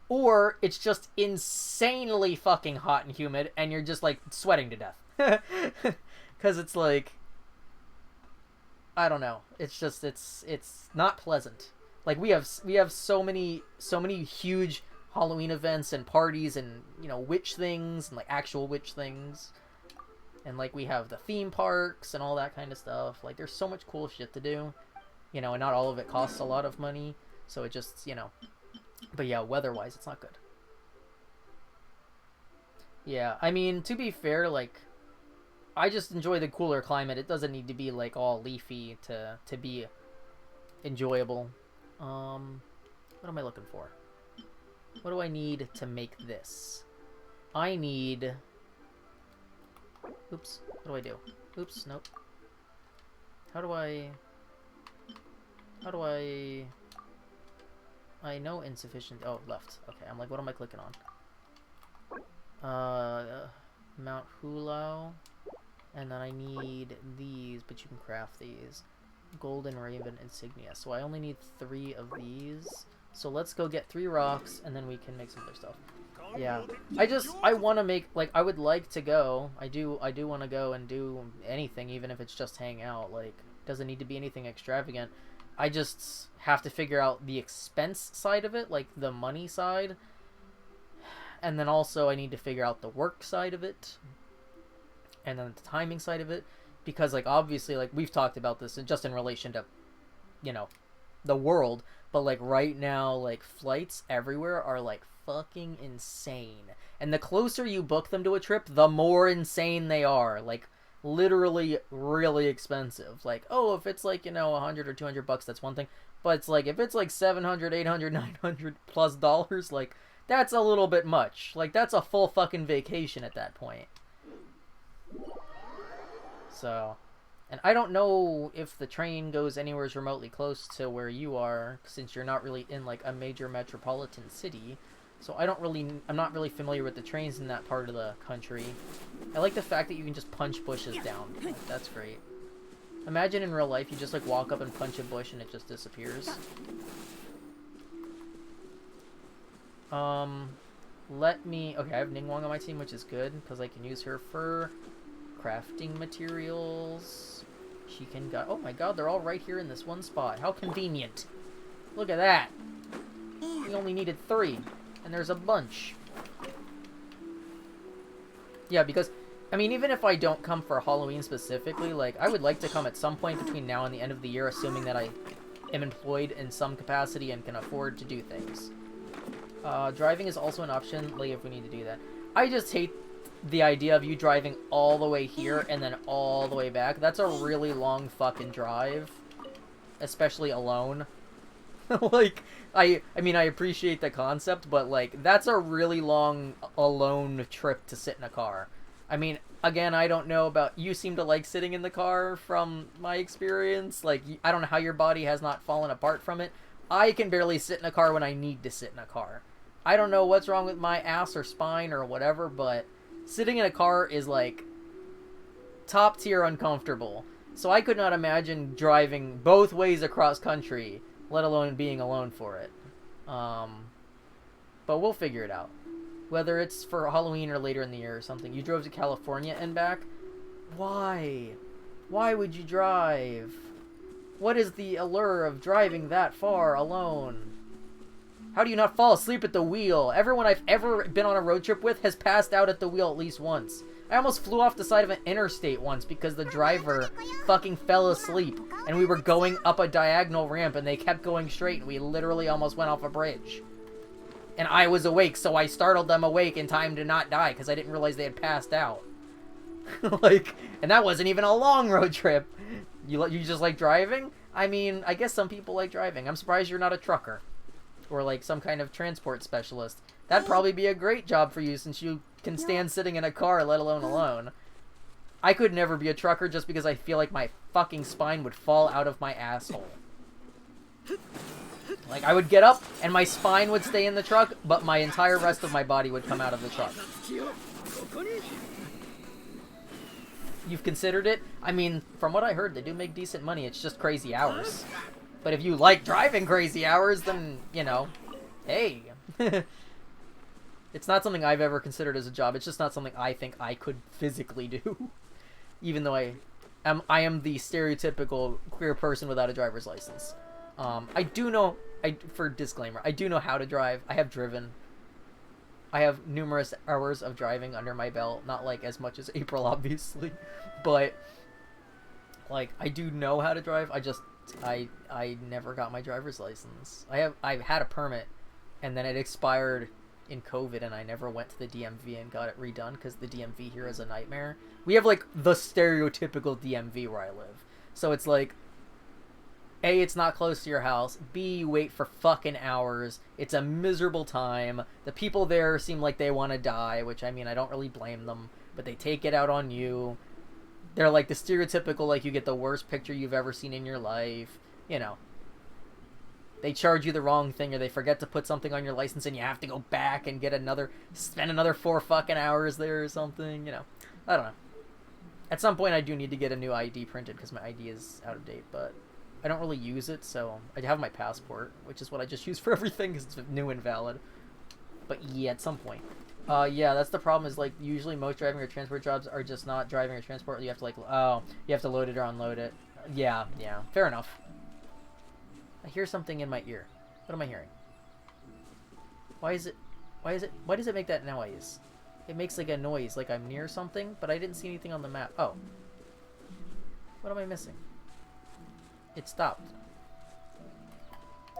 Or it's just insanely fucking hot and humid, and you're just, like, sweating to death. Because it's, like, I don't know. It's just, it's not pleasant. Like, we have so many huge Halloween events and parties and, you know, witch things and, like, actual witch things. And, like, we have the theme parks and all that kind of stuff. Like, there's so much cool shit to do. You know, and not all of it costs a lot of money. So it just, you know. But yeah, weather-wise, it's not good. Yeah, I mean, to be fair, like, I just enjoy the cooler climate. It doesn't need to be, like, all leafy to be enjoyable. What am I looking for? What do I need to make this? I need... Oops. What do I do? Oops, nope. How do I... I know insufficient... Oh, left. Okay, I'm like, what am I clicking on? Mount Hulao. And then I need these, but you can craft these. golden raven insignia. So I only need 3 of these. So let's go get 3 rocks, and then we can make some other stuff. Yeah, I want to make, like, I would like to go. I do want to go and do anything, even if it's just hang out. Like, doesn't need to be anything extravagant. I just have to figure out the expense side of it, like the money side. And then also I need to figure out the work side of it. And then the timing side of it. Because, like, obviously, like, we've talked about this just in relation to, you know, the world. But, like, right now, like, flights everywhere are, like, fucking insane. And the closer you book them to a trip, the more insane they are. Like, literally really expensive. Like, oh, if it's, like, you know, 100 or 200 bucks, that's one thing. But it's like, if it's, like, 700, 800, 900 plus dollars, like, that's a little bit much. Like, that's a full fucking vacation at that point. So, and I don't know if the train goes anywhere remotely close to where you are, since you're not really in, like, a major metropolitan city. So I'm not really familiar with the trains in that part of the country. I like the fact that you can just punch bushes down. Like, that's great. Imagine in real life, you just, like, walk up and punch a bush and it just disappears. Okay, I have Ningguang on my team, which is good, because I can use her for crafting materials. She can oh my god, they're all right here in this one spot. How convenient. Look at that. We only needed 3, and there's a bunch. Yeah, because, I mean, even if I don't come for Halloween specifically, like, I would like to come at some point between now and the end of the year, assuming that I am employed in some capacity and can afford to do things. Driving is also an option, like, if we need to do that. I just hate the idea of you driving all the way here and then all the way back. That's a really long fucking drive. Especially alone. Like, I mean, I appreciate the concept, but, like, that's a really long alone trip to sit in a car. I mean, again, I don't know about... You seem to like sitting in the car from my experience. Like, I don't know how your body has not fallen apart from it. I can barely sit in a car when I need to sit in a car. I don't know what's wrong with my ass or spine or whatever, but sitting in a car is, like, top tier uncomfortable. So I could not imagine driving both ways across country, let alone being alone for it. But we'll figure it out. Whether it's for Halloween or later in the year or something. You drove to California and back? Why? Why would you drive? What is the allure of driving that far alone? How do you not fall asleep at the wheel? Everyone I've ever been on a road trip with has passed out at the wheel at least once. I almost flew off the side of an interstate once because the driver fucking fell asleep. And we were going up a diagonal ramp and they kept going straight and we literally almost went off a bridge. And I was awake, so I startled them awake in time to not die because I didn't realize they had passed out. Like, and that wasn't even a long road trip. You just like driving? I mean, I guess some people like driving. I'm surprised you're not a trucker. Or like some kind of transport specialist. That'd probably be a great job for you since you can stand sitting in a car, let alone alone. I could never be a trucker just because I feel like my fucking spine would fall out of my asshole. Like, I would get up and my spine would stay in the truck, but my entire rest of my body would come out of the truck. You've considered it? I mean, from what I heard, they do make decent money. It's just crazy hours. But if you like driving crazy hours, then, you know, hey. It's not something I've ever considered as a job. It's just not something I think I could physically do. Even though I am the stereotypical queer person without a driver's license. I do know, for disclaimer, I do know how to drive. I have driven. I have numerous hours of driving under my belt. Not, like, as much as April, obviously. But, like, I do know how to drive. I never got my driver's license. I've had a permit, and then it expired in COVID, and I never went to the DMV and got it redone, because the DMV here is a nightmare. We have, like, the stereotypical DMV where I live. So it's like, A, it's not close to your house. B, you wait for fucking hours. It's a miserable time. The people there seem like they want to die, which, I mean, I don't really blame them. But they take it out on you. They're like the stereotypical, like, you get the worst picture you've ever seen in your life. You know. They charge you the wrong thing, or they forget to put something on your license and you have to go back and spend another 4 fucking hours there or something, you know. I don't know. At some point I do need to get a new ID printed because my ID is out of date, but I don't really use it, so I have my passport, which is what I just use for everything because it's new and valid. But yeah, at some point. Yeah, that's the problem is, like, usually most driving or transport jobs are just not driving or transport. You have to, like, oh, you have to load it or unload it. Yeah, fair enough. I hear something in my ear. What am I hearing? Why does it make that noise? It makes, like, a noise, like I'm near something, but I didn't see anything on the map. Oh. What am I missing? It stopped.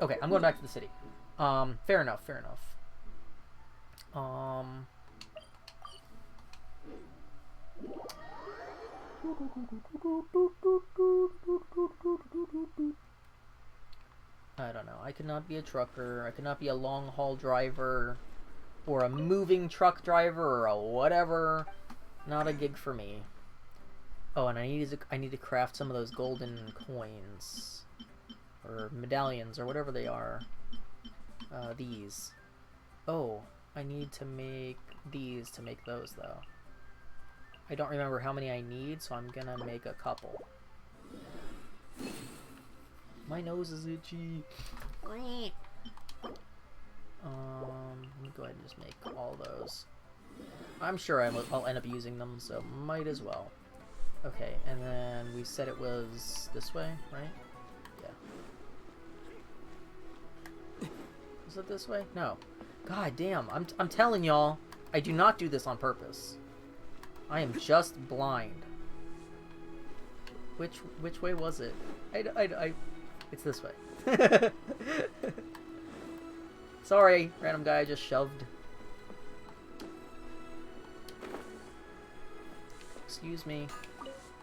Okay, I'm going back to the city. Fair enough. I don't know. I could not be a trucker. I could not be a long haul driver or a moving truck driver or a whatever. Not a gig for me. Oh, and I need to craft some of those golden coins or medallions or whatever they are. These. Oh, I need to make these to make those though. I don't remember how many I need, so I'm gonna make a couple. My nose is itchy. Let me go ahead and just make all those. I'm sure I'll end up using them, so might as well. Okay, and then we said it was this way, right? Yeah. Is it this way? No. God damn, I'm telling y'all, I do not do this on purpose. I am just blind. Which way was it? It's this way. Sorry, random guy I just shoved. Excuse me.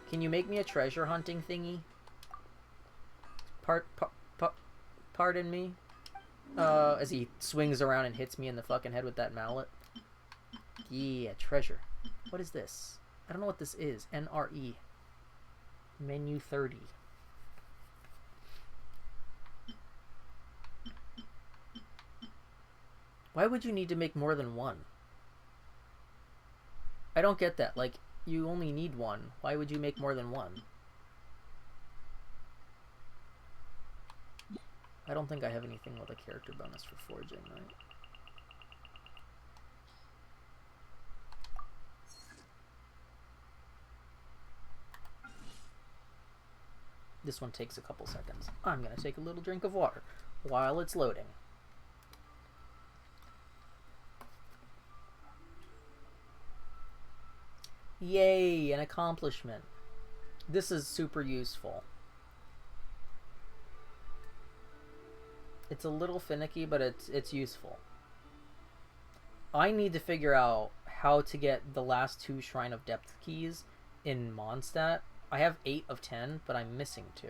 Can you make me a treasure hunting thingy? Pardon me? As he swings around and hits me in the fucking head with that mallet. Yeah, treasure. What is this? I don't know what this is. NRE. Menu 30. Why would you need to make more than one? I don't get that. Like, you only need one. Why would you make more than one? I don't think I have anything with a character bonus for forging, right? This one takes a couple seconds. I'm gonna take a little drink of water while it's loading. Yay, an accomplishment. This is super useful. It's a little finicky, but it's useful. I need to figure out how to get the last 2 Shrine of Depth keys in Mondstadt. I have 8 of 10, but I'm missing 2.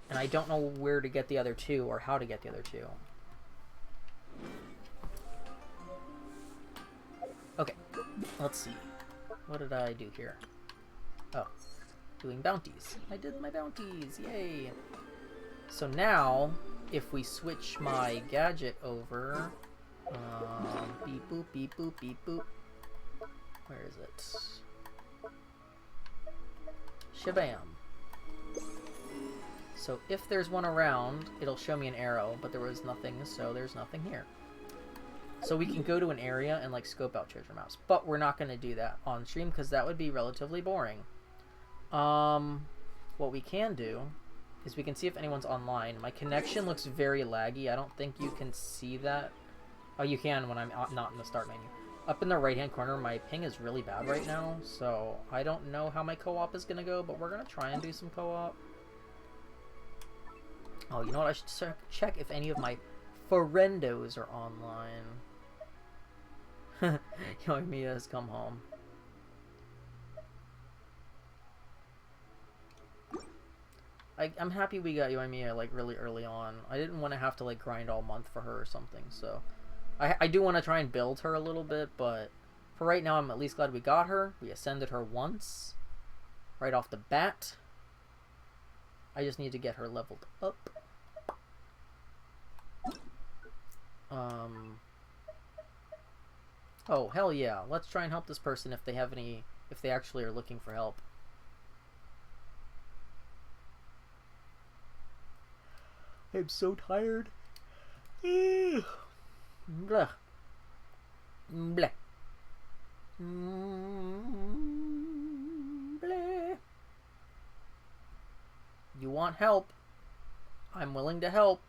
And I don't know where to get the other 2 or how to get the other 2. Okay, let's see. What did I do here? Oh, doing bounties. I did my bounties, yay! So now, if we switch my gadget over, beep boop, beep boop, beep boop. Where is it? Shabam. So if there's one around, it'll show me an arrow, but there was nothing, so there's nothing here. So we can go to an area and, like, scope out treasure maps. But we're not going to do that on stream because that would be relatively boring. What we can do is we can see if anyone's online. My connection looks very laggy. I don't think you can see that. Oh, you can when I'm not in the start menu. Up in the right-hand corner, my ping is really bad right now. So I don't know how my co-op is going to go, but we're going to try and do some co-op. Oh, you know what? I should check if any of my friendos are online. Yoimiya has come home. I'm happy we got Yoimiya, like, really early on. I didn't want to have to, like, grind all month for her or something, so... I do want to try and build her a little bit, but for right now, I'm at least glad we got her. We ascended her once, right off the bat. I just need to get her leveled up. Oh, hell yeah. Let's try and help this person if they have any... if they actually are looking for help. I'm so tired. Blah. Blah. Blah. You want help? I'm willing to help.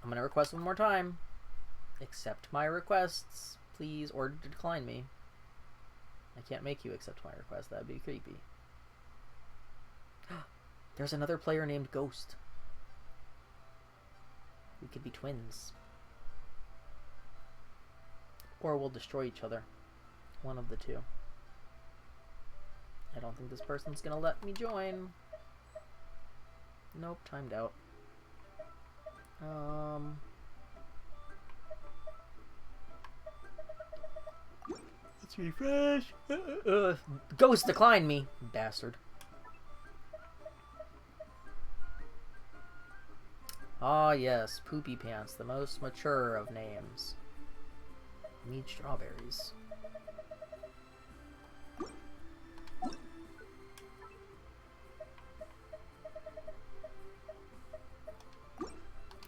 I'm gonna request one more time. Accept my requests, please, or decline me. I can't make you accept my request. That'd be creepy. There's another player named Ghost. We could be twins. Or we'll destroy each other. One of the two. I don't think this person's gonna let me join. Nope, timed out. Let's refresh. Ghost declined me, bastard. Ah yes, Poopy Pants, the most mature of names. Need strawberries.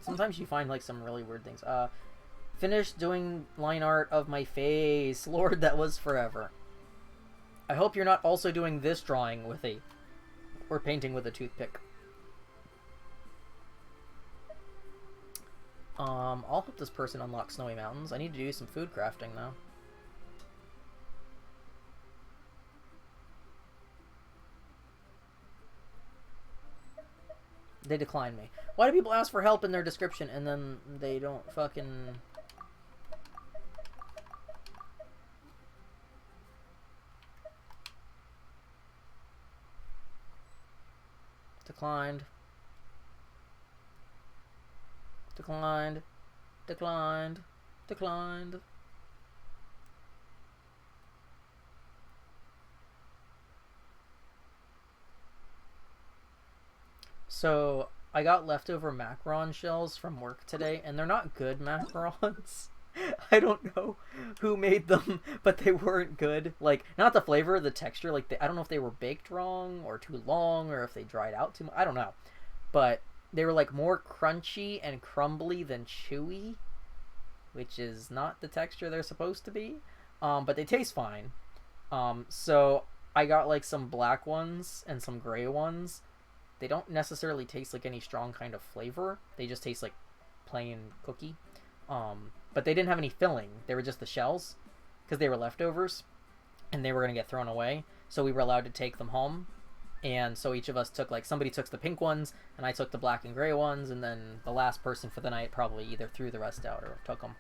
Sometimes you find like some really weird things. Finished doing line art of my face. Lord, that was forever. I hope you're not also doing this drawing with a... or painting with a toothpick. I'll help this person unlock Snowy Mountains. I need to do some food crafting though. They decline me. Why do people ask for help in their description and then they don't fucking... Declined. Declined. Declined. Declined. So, I got leftover macaron shells from work today, and they're not good macarons. I don't know who made them, but they weren't good. Like, not the flavor, the texture. Like, I don't know if they were baked wrong or too long or if they dried out too much. I don't know. But they were, like, more crunchy and crumbly than chewy, which is not the texture they're supposed to be. But they taste fine. So I got, like, some black ones and some gray ones. They don't necessarily taste like any strong kind of flavor. They just taste like plain cookie. But they didn't have any filling. They were just the shells because they were leftovers and they were going to get thrown away. So we were allowed to take them home. And so each of us took, like, somebody took the pink ones and I took the black and gray ones. And then the last person for the night probably either threw the rest out or took them.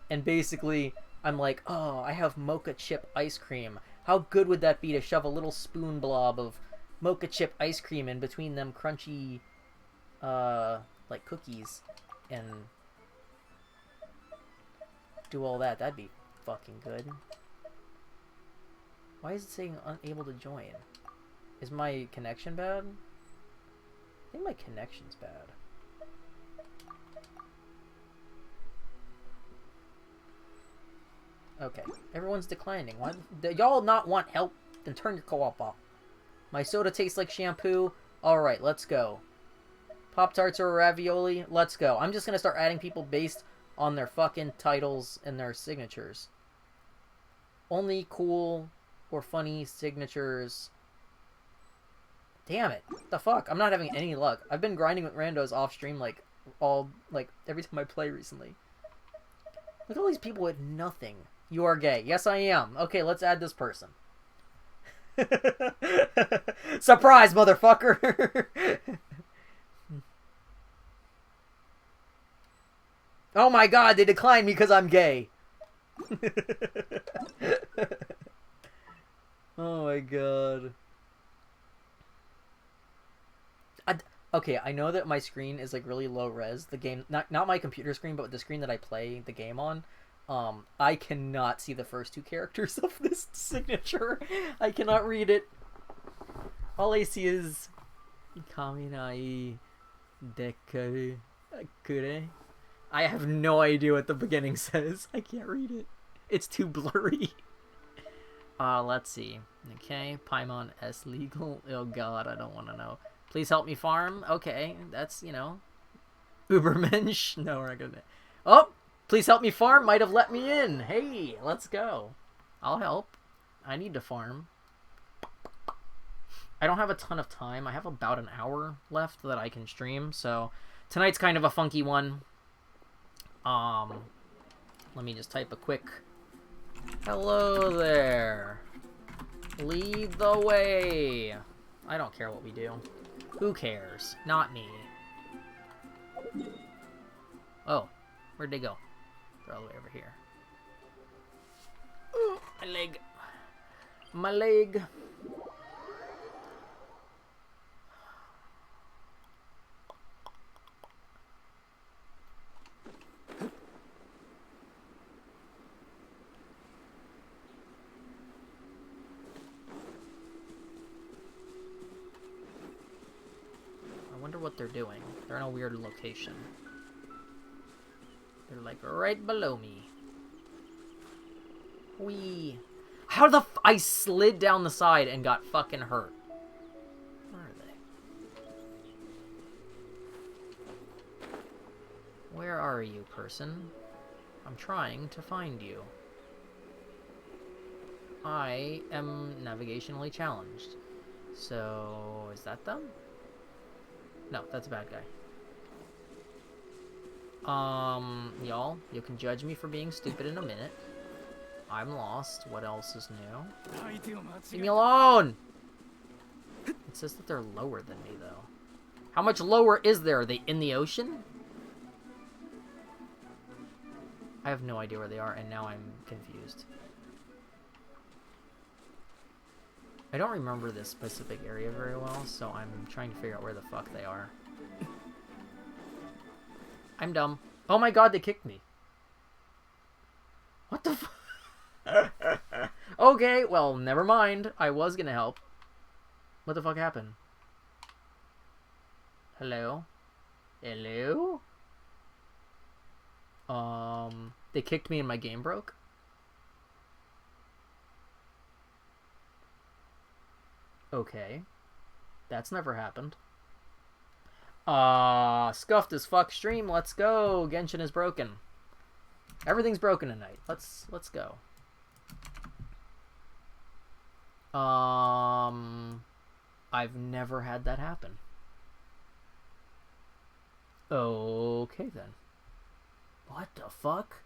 And basically I'm like, oh, I have mocha chip ice cream. How good would that be to shove a little spoon blob of mocha chip ice cream in between them crunchy, like, cookies, and do all that. That'd be fucking good. Why is it saying unable to join? Is my connection bad? I think my connection's bad. Okay, everyone's declining. Why y'all not want help? Then turn your co-op off. My soda tastes like shampoo. Alright, let's go. Pop-Tarts or ravioli? Let's go. I'm just gonna start adding people based on their fucking titles and their signatures. Only cool or funny signatures. Damn it. What the fuck? I'm not having any luck. I've been grinding with randos off-stream, like, every time I play recently. Look at all these people with nothing. You are gay. Yes, I am. Okay, let's add this person. Surprise, motherfucker! Oh my god, they declined me because I'm gay. Oh my god. Okay, I know that my screen is like really low res. The game, not my computer screen, but the screen that I play the game on. I cannot see the first two characters of this signature. I cannot read it. All I see is Kaminai Dekure. I have no idea what the beginning says. I can't read it. It's too blurry. Let's see. Okay, Paimon S legal. Oh god, I don't want to know. Please help me farm. Okay, that's, you know, Ubermensch. No, we're not gonna. Oh, please help me farm. Might have let me in. Hey, let's go. I'll help. I need to farm. I don't have a ton of time. I have about an hour left that I can stream, so tonight's kind of a funky one. Let me just type a quick hello there. Lead the way. I don't care what we do. Who cares? Not me. Oh, where'd they go? They're all the way over here. Ooh, my leg. My leg. I wonder what they're doing. They're in a weird location. They're like right below me. Whee. How the f- I slid down the side and got fucking hurt. Where are they? Where are you, person? I'm trying to find you. I am navigationally challenged. So, is that them? No, that's a bad guy. Y'all, you can judge me for being stupid in a minute. I'm lost. What else is new? Leave me alone! It says that they're lower than me, though. How much lower is there? Are they in the ocean? I have no idea where they are, and now I'm confused. I don't remember this specific area very well, so I'm trying to figure out where the fuck they are. I'm dumb. Oh my god, they kicked me. What the fuck? Okay, well, never mind. I was gonna help. What the fuck happened? Hello? Hello? They kicked me and my game broke? Okay. That's never happened. Scuffed as fuck stream. Let's go. Genshin is broken. Everything's broken tonight. Let's go. I've never had that happen. Okay then. What the fuck?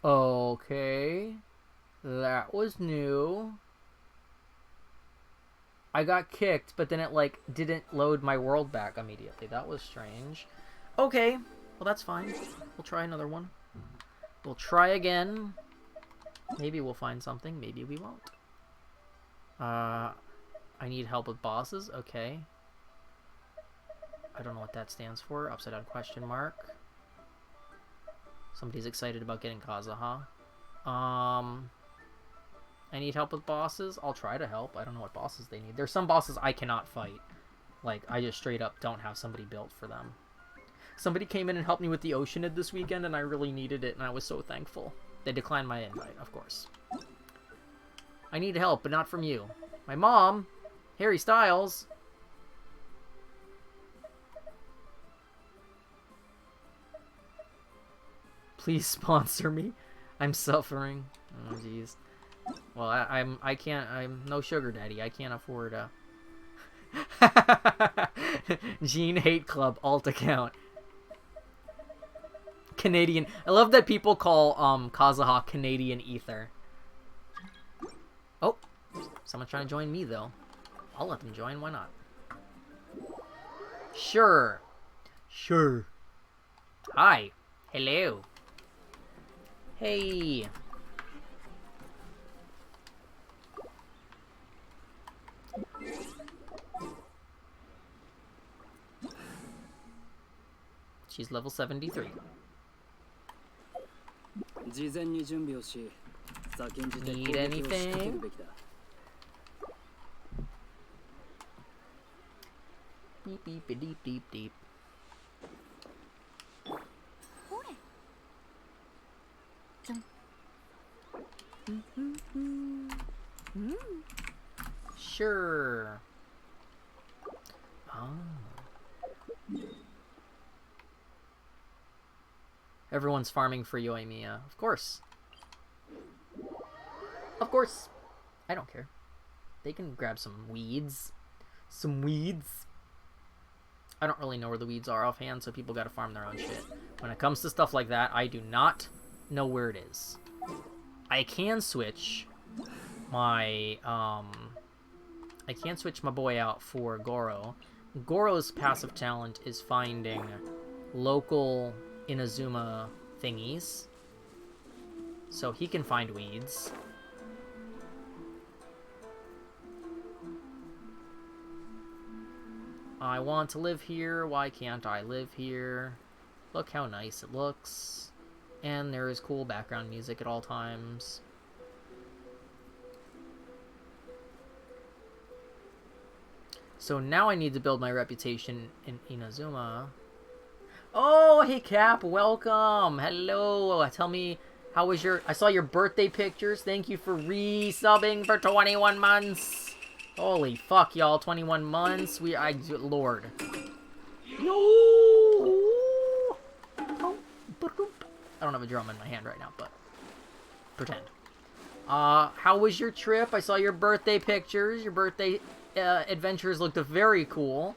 Okay. That was new. I got kicked, but then it, like, didn't load my world back immediately. That was strange. Okay. Well, that's fine. We'll try another one. We'll try again. Maybe we'll find something. Maybe we won't. I need help with bosses. Okay. I don't know what that stands for. Upside down question mark. Somebody's excited about getting Kazuha. I need help with bosses. I'll try to help. I don't know what bosses they need. There's some bosses I cannot fight. Like, I just straight up don't have somebody built for them. Somebody came in and helped me with the Oceanid this weekend, and I really needed it, and I was so thankful. They declined my invite, of course. I need help, but not from you. My mom, Harry Styles. Please sponsor me. I'm suffering. Oh, jeez. Well, I can't, I'm no sugar daddy. I can't afford a... Gene Hate Club alt account. Canadian. I love that people call, Kazuha Canadian Ether. Oh. Someone's trying to join me, though. I'll let them join. Why not? Sure. Sure. Hi. Hello. Hey. She's level 73. Need anything? Beep beep beep beep beep. Sure. Oh. Everyone's farming for Yoimiya. Of course. Of course. I don't care. They can grab some weeds. Some weeds. I don't really know where the weeds are offhand, so people gotta farm their own shit. When it comes to stuff like that, I do not know where it is. I can switch my, I can switch my boy out for Goro. Goro's passive talent is finding local Inazuma thingies. So he can find weeds. I want to live here. Why can't I live here? Look how nice it looks. And there is cool background music at all times. So now I need to build my reputation in Inazuma. Oh, hey Cap, welcome. Hello. Tell me, how was your... I saw your birthday pictures. Thank you for resubbing for 21 months. Holy fuck, y'all. 21 months. Lord. No. I don't have a drum in my hand right now, but pretend. How was your trip? I saw your birthday pictures. Your birthday adventures looked very cool.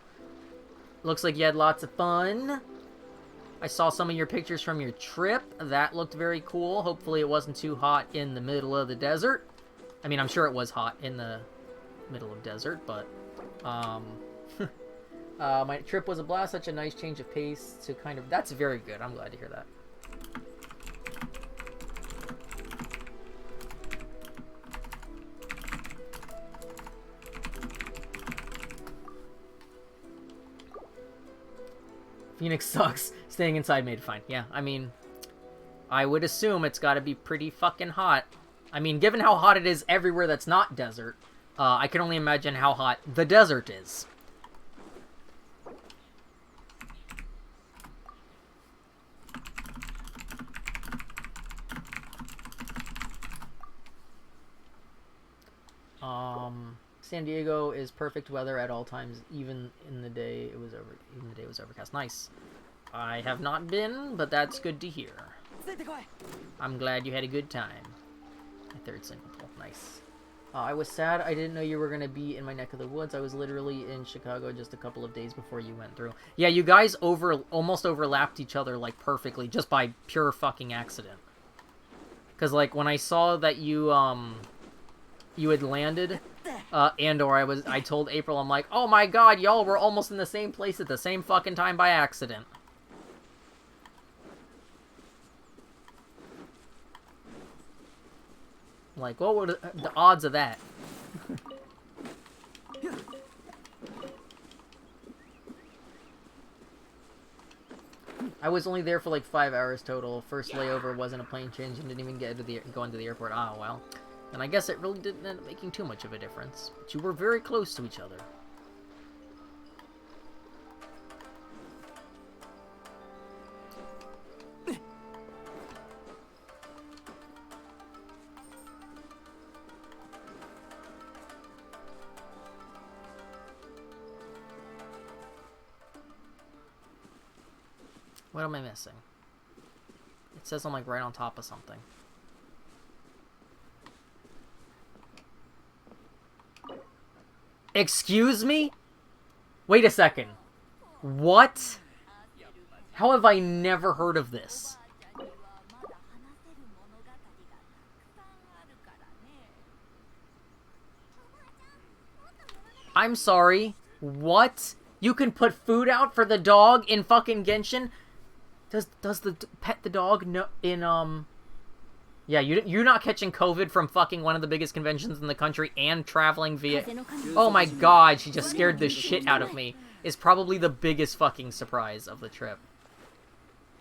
Looks like you had lots of fun. I saw some of your pictures from your trip. That looked very cool. Hopefully it wasn't too hot in the middle of the desert. I mean, I'm sure it was hot in the middle of desert, but my trip was a blast. Such a nice change of pace to kind of... That's very good. I'm glad to hear that. Phoenix sucks. Staying inside made it fine. Yeah, I mean, I would assume it's got to be pretty fucking hot. I mean, given how hot it is everywhere that's not desert, I can only imagine how hot the desert is. San Diego is perfect weather at all times, even in the day it was overcast. Nice. I have not been, but that's good to hear. I'm glad you had a good time. My third single pull. Nice. I was sad I didn't know you were going to be in my neck of the woods. I was literally in Chicago just a couple of days before you went through. Yeah, you guys almost overlapped each other, like, perfectly, just by pure fucking accident. Because, like, when I saw that you had landed, I told April, I'm like, oh my god, y'all were almost in the same place at the same fucking time by accident. Like, what were the odds of that? I was only there for like 5 hours total. First layover wasn't a plane change and didn't even go into the airport. Ah, well. And I guess it really didn't end up making too much of a difference. But you were very close to each other. What am I missing? It says I'm like right on top of something. Excuse me? Wait a second. What? How have I never heard of this? I'm sorry. What? You can put food out for the dog in fucking Genshin? Does the pet the dog no in Yeah, you're not catching COVID from fucking one of the biggest conventions in the country and traveling via... Oh my god, she just scared the shit out of me. Is probably the biggest fucking surprise of the trip.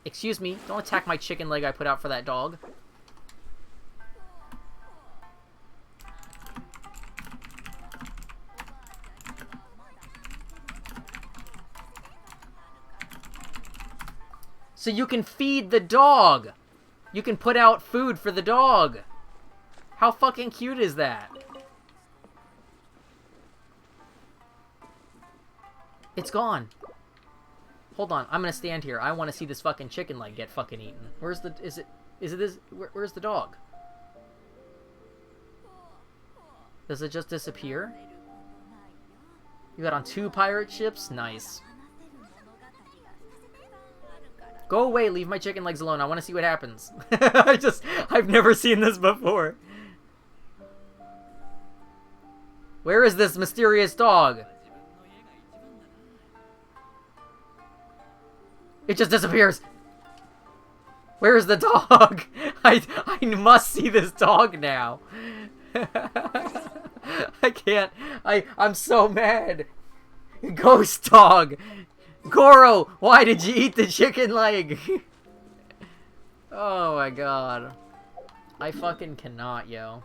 Excuse me, don't attack my chicken leg I put out for that dog. So you can feed the dog! You can put out food for the dog! How fucking cute is that? It's gone. Hold on, I'm gonna stand here. I want to see this fucking chicken leg get fucking eaten. Where's the... Is it this... Where's the dog? Does it just disappear? You got on 2 pirate ships? Nice. Go away, leave my chicken legs alone. I want to see what happens. I've never seen this before. Where is this mysterious dog? It just disappears. Where is the dog? I must see this dog now. I can't. I'm so mad. Ghost dog. Goro, why did you eat the chicken leg? Oh my god. I fucking cannot, yo.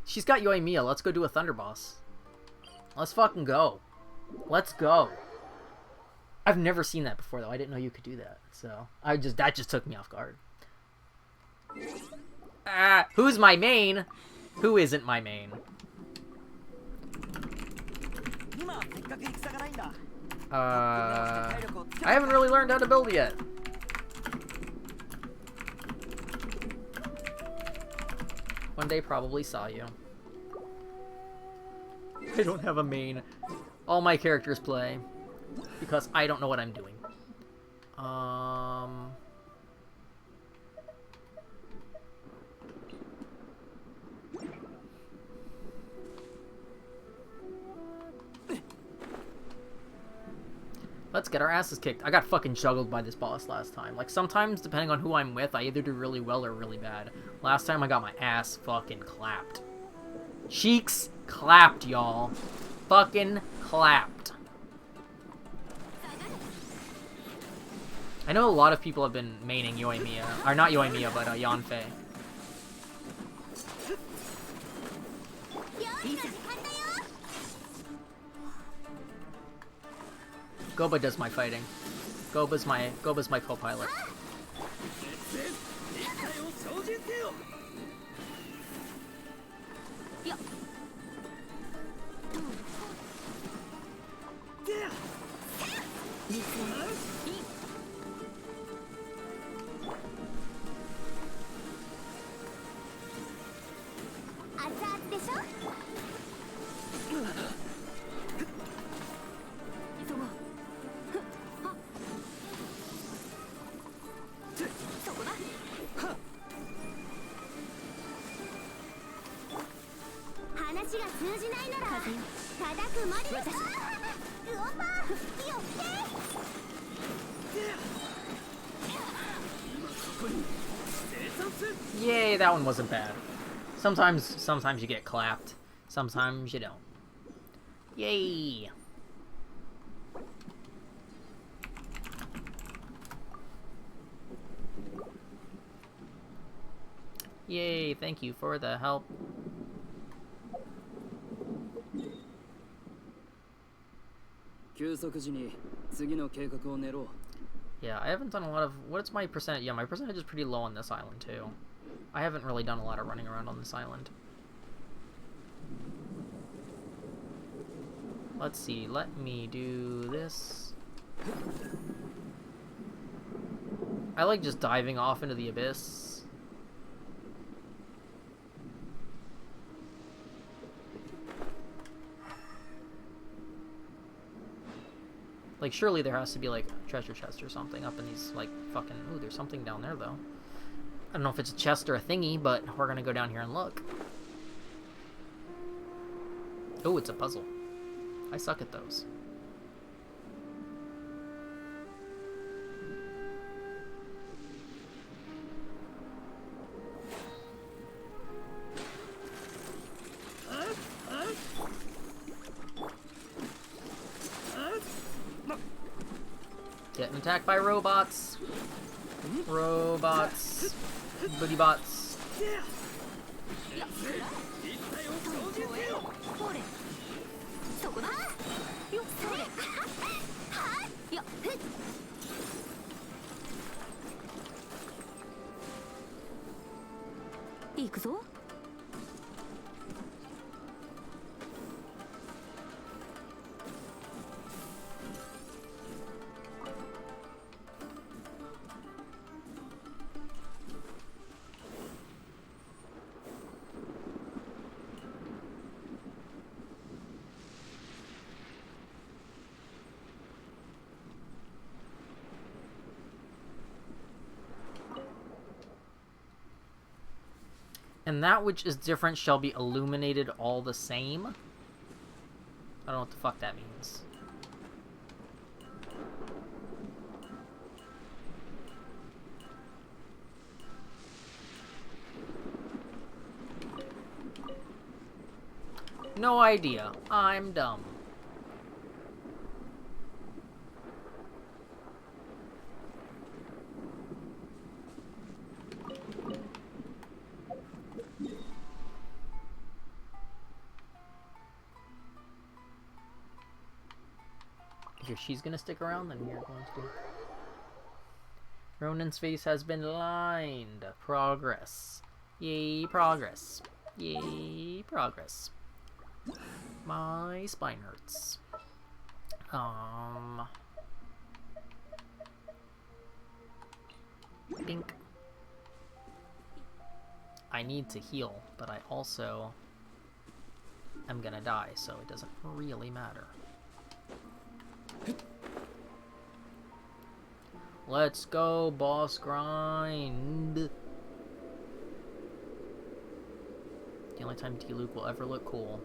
She's got Yoimiya. Let's go do a Thunder Boss. Let's fucking go. Let's go. I've never seen that before, though. I didn't know you could do that. So, that just took me off guard. Ah, who's my main? Who isn't my main? I haven't really learned how to build yet. One day probably saw you. I don't have a main. All my characters play. Because I don't know what I'm doing. Let's get our asses kicked. I got fucking juggled by this boss last time. Like, sometimes, depending on who I'm with, I either do really well or really bad. Last time, I got my ass fucking clapped. Cheeks clapped, y'all. Fucking clapped. I know a lot of people have been maining Yoimiya. Or not Yoimiya, but Yanfei. Goba does my fighting. Goba's my co-pilot. Yay, that one wasn't bad. Sometimes you get clapped. Sometimes you don't. Yay! Yay, thank you for the help. Yeah, I haven't done a lot of... What's my percentage? Yeah, my percentage is pretty low on this island, too. I haven't really done a lot of running around on this island. Let's see, let me do this. I like just diving off into the abyss. Like, surely there has to be, like, a treasure chest or something up in these, like, fucking... Ooh, there's something down there, though. I don't know if it's a chest or a thingy, but we're gonna go down here and look. Oh, it's a puzzle. I suck at those. Getting attacked by robots. Robots. Booty bots. And that which is different shall be illuminated all the same? I don't know what the fuck that means. No idea. I'm dumb. If she's gonna stick around, then we're going to. Ronan's face has been lined. Progress. Yay, progress. Yay, progress. My spine hurts. Bink. I need to heal, but I also am gonna die, so it doesn't really matter. Let's go, boss grind. The only time D-Luke will ever look cool.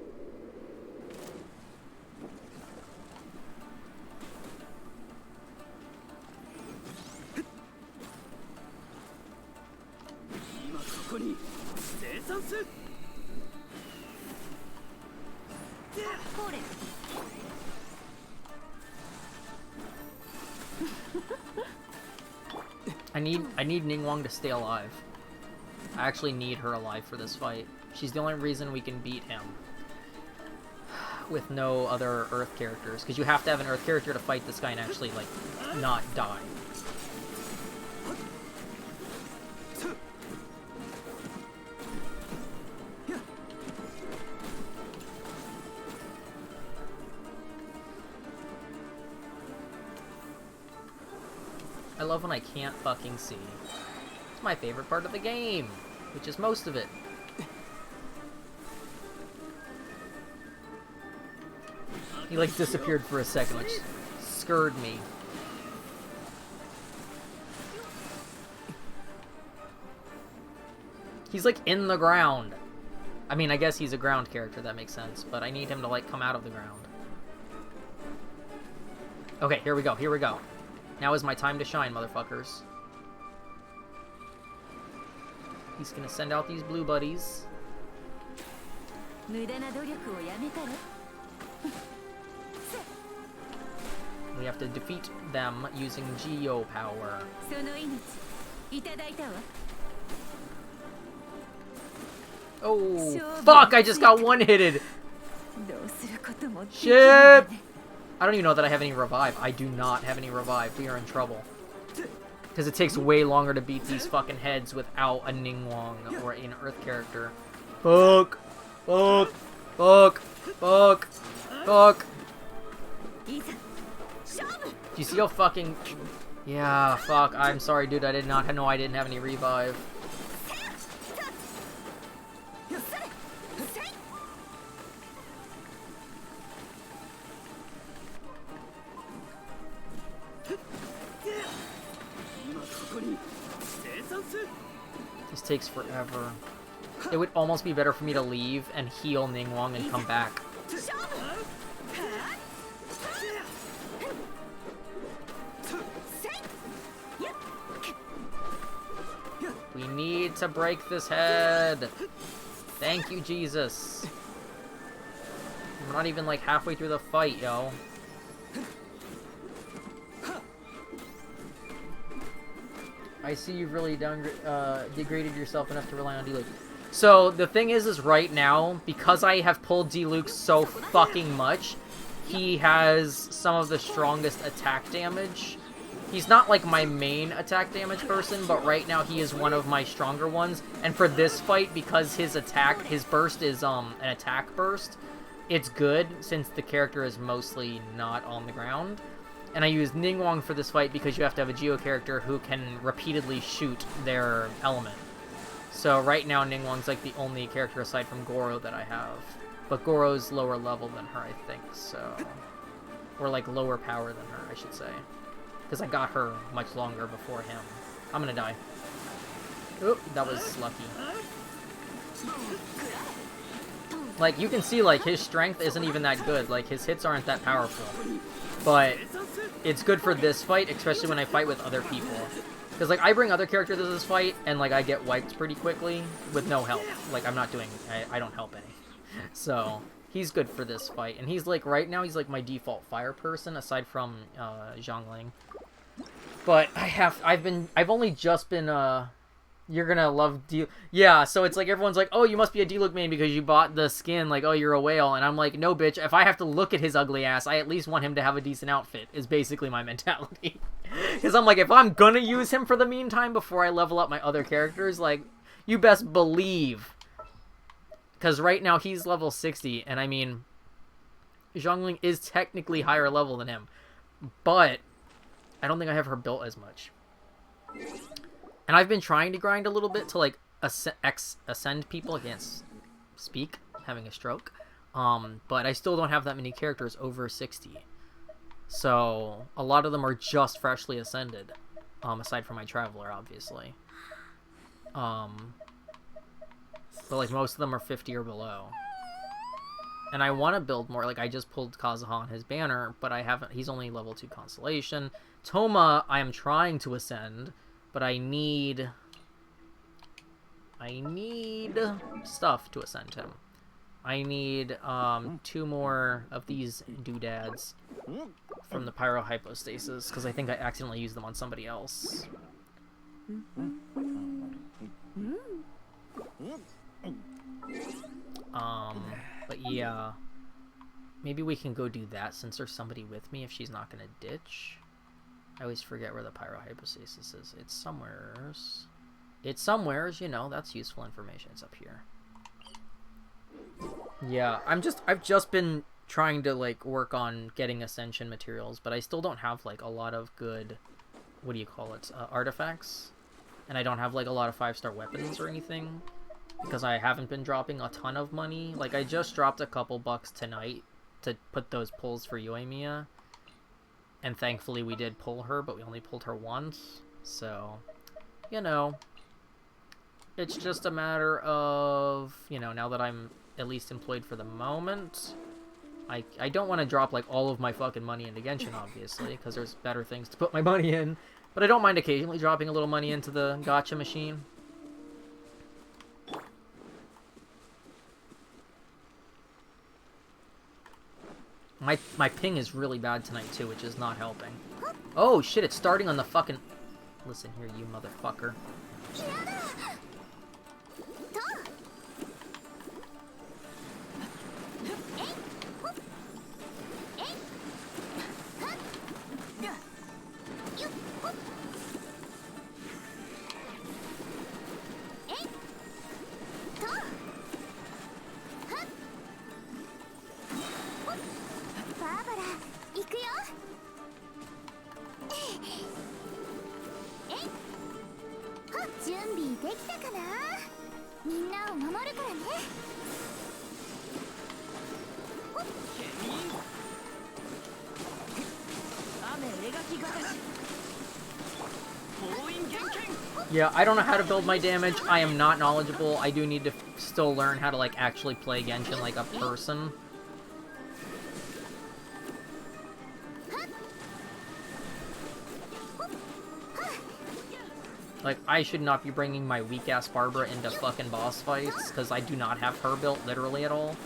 I need Ningguang to stay alive. I actually need her alive for this fight. She's the only reason we can beat him with no other Earth characters, because you have to have an Earth character to fight this guy and actually, like, not die. I love when I can't fucking see. It's my favorite part of the game, which is most of it. He like disappeared for a second, which scared me. He's like in the ground. I mean, I guess he's a ground character, that makes sense, but I need him to like come out of the ground. Okay, here we go, here we go. Now is my time to shine, motherfuckers. He's gonna send out these blue buddies. We have to defeat them using Geo power. Oh, fuck! I just got one-hitted! Shit! I don't even know that I have any revive. I do not have any revive. We are in trouble. Because it takes way longer to beat these fucking heads without a Ningguang or an Earth character. Fuck! Fuck! Fuck! Fuck! Fuck! Do you see how fucking... Yeah, fuck. I'm sorry, dude. I did not know I didn't have any revive. This takes forever. It would almost be better for me to leave and heal Ningguang and come back. We need to break this head. Thank you, Jesus. We're not even like halfway through the fight, yo. I see you've really degraded yourself enough to rely on D-Luke. So, the thing is right now, because I have pulled D-Luke so fucking much, he has some of the strongest attack damage. He's not, like, my main attack damage person, but right now he is one of my stronger ones. And for this fight, because his burst is, an attack burst, it's good, since the character is mostly not on the ground. And I use Ningguang for this fight because you have to have a Geo character who can repeatedly shoot their element. So right now Ningguang's like the only character aside from Goro that I have. But Goro's lower level than her, I think, so... Or like lower power than her, I should say. Because I got her much longer before him. I'm gonna die. Oop, that was lucky. Like, you can see, like, his strength isn't even that good. Like, his hits aren't that powerful. But it's good for this fight, especially when I fight with other people. Because, like, I bring other characters to this fight, and, like, I get wiped pretty quickly with no help. Like, I'm not doing... I don't help any. So, he's good for this fight. And he's, like, right now, he's, like, my default fire person, aside from, Zhongling. But I've only just been, you're gonna love yeah, so it's like everyone's like, oh, you must be a Diluc main because you bought the skin, like, oh, you're a whale, and I'm like, no, bitch, if I have to look at his ugly ass, I at least want him to have a decent outfit, is basically my mentality. Because I'm like, if I'm gonna use him for the meantime before I level up my other characters, like, you best believe. Because right now he's level 60, and I mean, Zhongling is technically higher level than him, but I don't think I have her built as much. And I've been trying to grind a little bit to, like, ascend people. I can't speak, having a stroke. But I still don't have that many characters over 60. So, a lot of them are just freshly ascended. Aside from my Traveler, obviously. But, like, most of them are 50 or below. And I want to build more. Like, I just pulled Kazuha on his banner, but I haven't... He's only level 2 Constellation. Toma, I am trying to ascend... But I need stuff to ascend him. I need 2 more of these doodads from the pyrohypostasis, because I think I accidentally used them on somebody else. But yeah. Maybe we can go do that since there's somebody with me if she's not gonna ditch. I always forget where the pyrohypostasis is. It's somewheres. It's somewheres, you know, that's useful information. It's up here. Yeah, I've just been trying to, like, work on getting ascension materials, but I still don't have, like, a lot of good, what do you call it, artifacts. And I don't have, like, a lot of 5-star weapons or anything, because I haven't been dropping a ton of money. Like, I just dropped a couple bucks tonight to put those pulls for Yoimiya. And thankfully we did pull her, but we only pulled her once. So, you know, it's just a matter of, you know, now that I'm at least employed for the moment, I don't want to drop, like, all of my fucking money into Genshin, obviously, because there's better things to put my money in. But I don't mind occasionally dropping a little money into the gacha machine. My ping is really bad tonight, too, which is not helping. Oh, shit, it's starting on the fucking... Listen here, you motherfucker. Yeah, I don't know how to build my damage. I am not knowledgeable. I do need to still learn how to, like, actually play Genshin like a person. Like, I should not be bringing my weak-ass Barbara into fucking boss fights, because I do not have her built literally at all.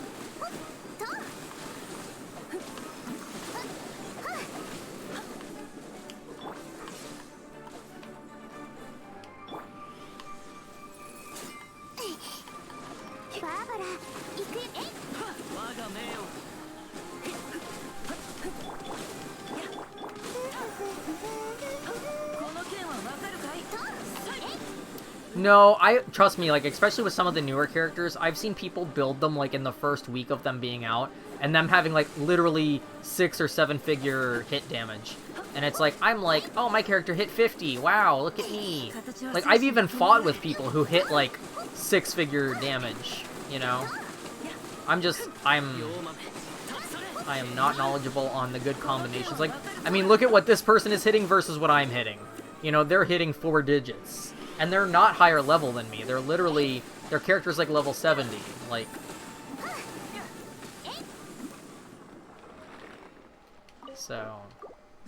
No, trust me, like, especially with some of the newer characters, I've seen people build them, like, in the first week of them being out, and them having, like, literally 6 or 7 figure hit damage. And it's like, I'm like, oh, my character hit 50, wow, look at me. Like, I've even fought with people who hit, like, 6-figure damage, you know? I am not knowledgeable on the good combinations. Like, I mean, look at what this person is hitting versus what I'm hitting. You know, they're hitting 4 digits. And they're not higher level than me. They're literally Their character's like level 70. Like, so,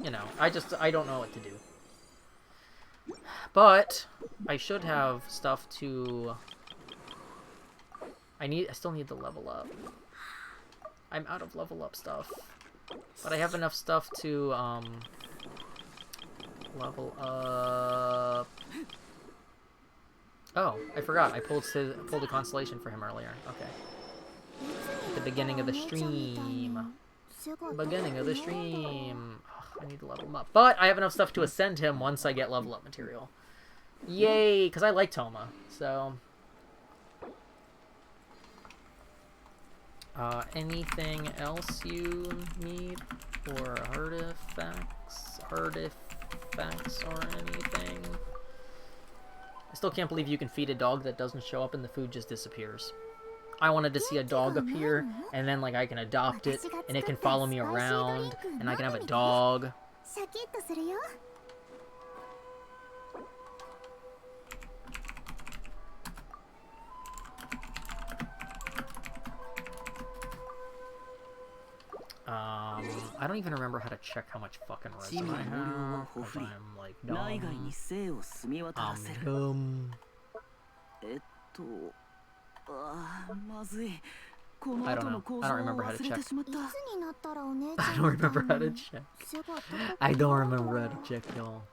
you know, I don't know what to do. But I should have stuff to. I still need to level up. I'm out of level up stuff, but I have enough stuff to level up. Oh, I forgot. I pulled a constellation for him earlier. Okay. At the beginning of the stream. Beginning of the stream. Ugh, I need to level him up. But I have enough stuff to ascend him once I get level up material. Yay! Because I like Toma. So. Anything else you need? Or artifacts? Artifacts or anything? I still can't believe you can feed a dog that doesn't show up and the food just disappears. I wanted to see a dog appear, and then, like, I can adopt it, and it can follow me around, and I can have a dog. I don't even remember how to check how much fucking resin I have. If I'm, like, dumb. I don't know. I don't remember how to check. I don't remember how to check. I don't remember how to check, y'all.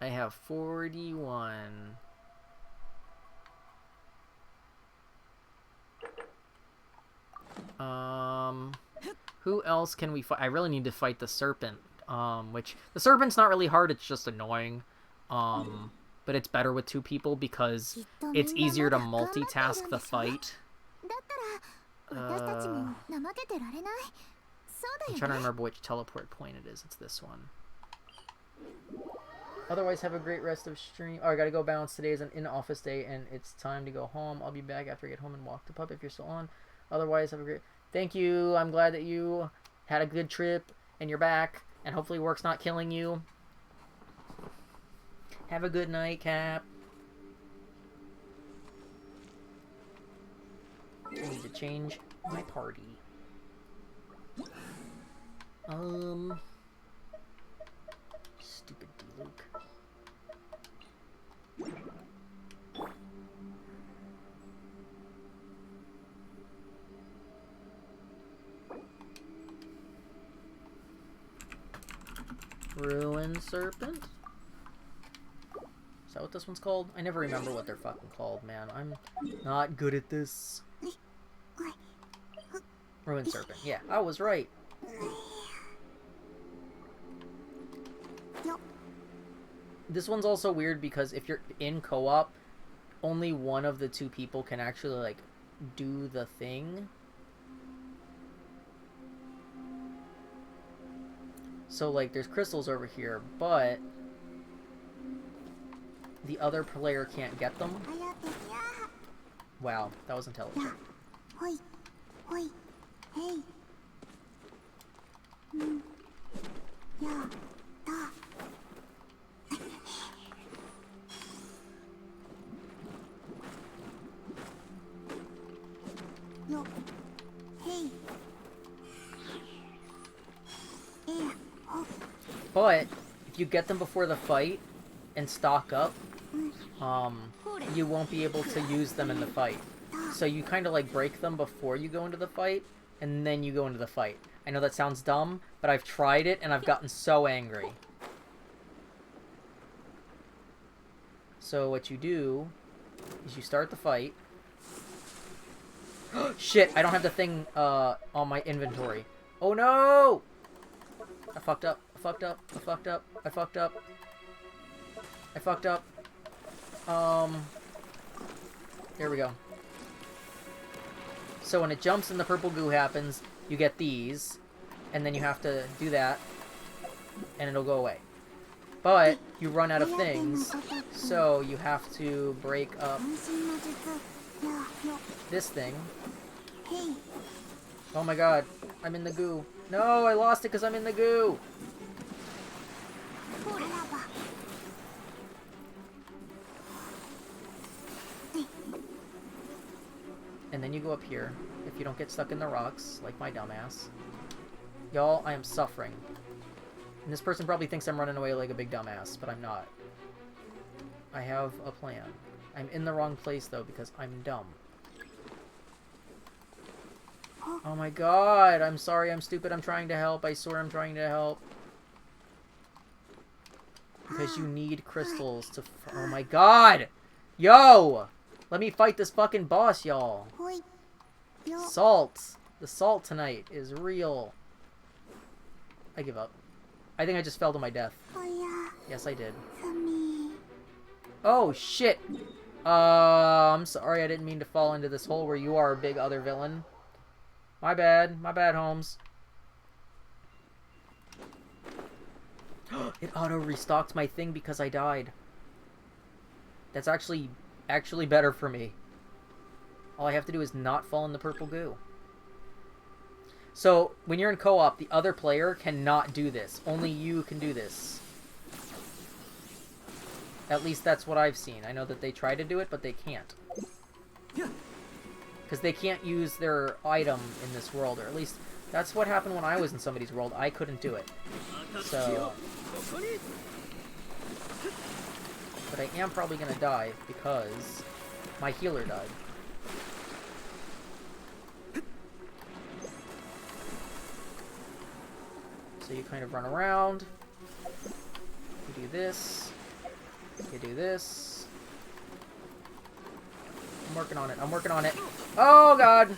I have 41. Who else can we fight? I really need to fight the serpent. Which the serpent's not really hard, it's just annoying. But it's better with 2 people because it's easier to multitask the fight. I'm trying to remember which teleport point it is. It's this one. Otherwise, have a great rest of stream. Oh, I gotta go bounce. Today is an in-office day, and it's time to go home. I'll be back after I get home and walk the pup if you're still on. Otherwise, have a great... Thank you. I'm glad that you had a good trip, and you're back, and hopefully work's not killing you. Have a good night, Cap. I need to change my party. Stupid D-Luke. Ruin Serpent? Is that what this one's called? I never remember what they're fucking called, man. I'm not good at this. Ruin Serpent. Yeah, I was right. This one's also weird because if you're in co-op, only one of the 2 people can actually, like, do the thing. So, like, there's crystals over here, but the other player can't get them. Wow, that was intelligent. But if you get them before the fight and stock up, you won't be able to use them in the fight. So you kind of like break them before you go into the fight, and then you go into the fight. I know that sounds dumb, but I've tried it and I've gotten so angry. So what you do is you start the fight. Shit, I don't have the thing on my inventory. Oh no! I fucked up. I fucked up. I fucked up. I fucked up. I fucked up. There we go. So when it jumps and the purple goo happens, you get these, and then you have to do that, and it'll go away. But you run out of things, so you have to break up this thing. Oh my god, I'm in the goo. No, I lost it because I'm in the goo. And then you go up here. If you don't get stuck in the rocks, like my dumbass. Y'all, I am suffering. And this person probably thinks I'm running away like a big dumbass, but I'm not. I have a plan. I'm in the wrong place, though, because I'm dumb. Oh my god! I'm sorry, I'm stupid, I'm trying to help. I swear I'm trying to help. Because you need crystals to... Oh my god! Yo! Let me fight this fucking boss, y'all. Salt. The salt tonight is real. I give up. I think I just fell to my death. Yes, I did. Oh, shit! I'm sorry, I didn't mean to fall into this hole where you are a big other villain. My bad, Holmes. It auto-restocked my thing because I died. That's actually better for me. All I have to do is not fall in the purple goo. So, when you're in co-op, the other player cannot do this. Only you can do this. At least that's what I've seen. I know that they try to do it, but they can't. Because they can't use their item in this world, or at least that's what happened when I was in somebody's world. I couldn't do it. So... But I am probably gonna die because my healer died. So you kind of run around. You do this. You do this. I'm working on it. I'm working on it. Oh, God!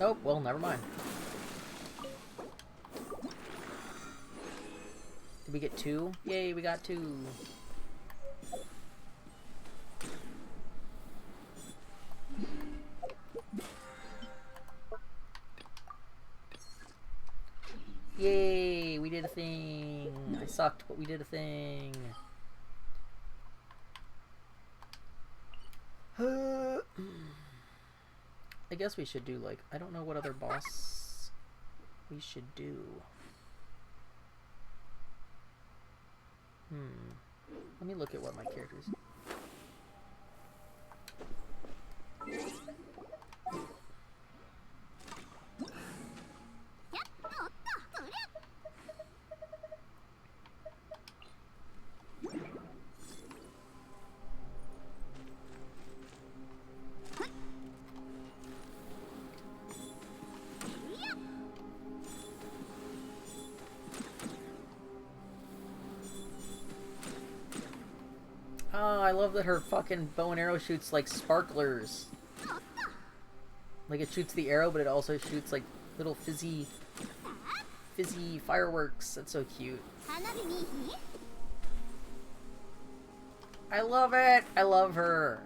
Oh, well, never mind. Did we get 2? Yay, we got 2. Yay, we did a thing. I sucked, but we did a thing. I guess we should do, like, I don't know what other boss we should do. Let me look at what my characters... Oh, I love that her fucking bow and arrow shoots like sparklers. Like it shoots the arrow, but it also shoots like little fizzy fireworks. That's so cute. I love it! I love her.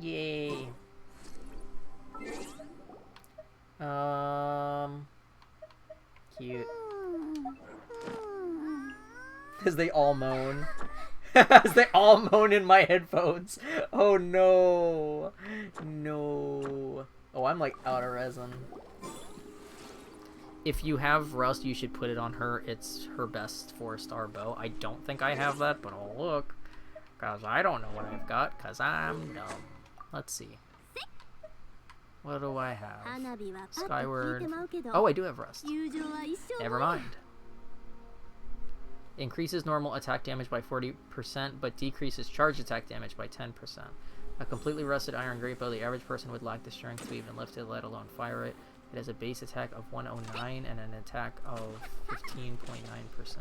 Yay. Cute. As they all moan. As they all moan in my headphones. Oh no. No. Oh, I'm like out of resin. If you have rust, you should put it on her. It's her best 4-star bow. I don't think I have that, but I'll look. Because I don't know what I've got, because I'm dumb. Let's see. What do I have? Skyward. Oh, I do have rust. Never mind. Increases normal attack damage by 40%, but decreases charge attack damage by 10%. A completely rusted iron great bow, the average person would lack the strength to even lift it, let alone fire it. It has a base attack of 109 and an attack of 15.9%.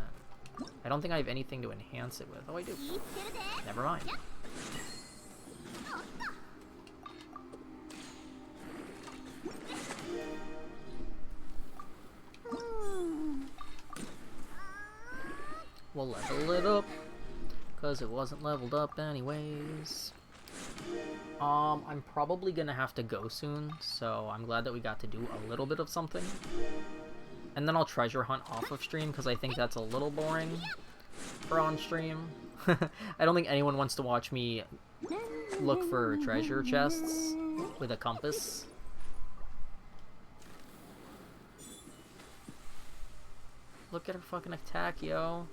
I don't think I have anything to enhance it with. Oh, I do. Never mind. We'll level it up, because it wasn't leveled up anyways. I'm probably gonna have to go soon, so I'm glad that we got to do a little bit of something. And then I'll treasure hunt off of stream, because I think that's a little boring for on stream. I don't think anyone wants to watch me look for treasure chests with a compass. Look at her fucking attack, yo.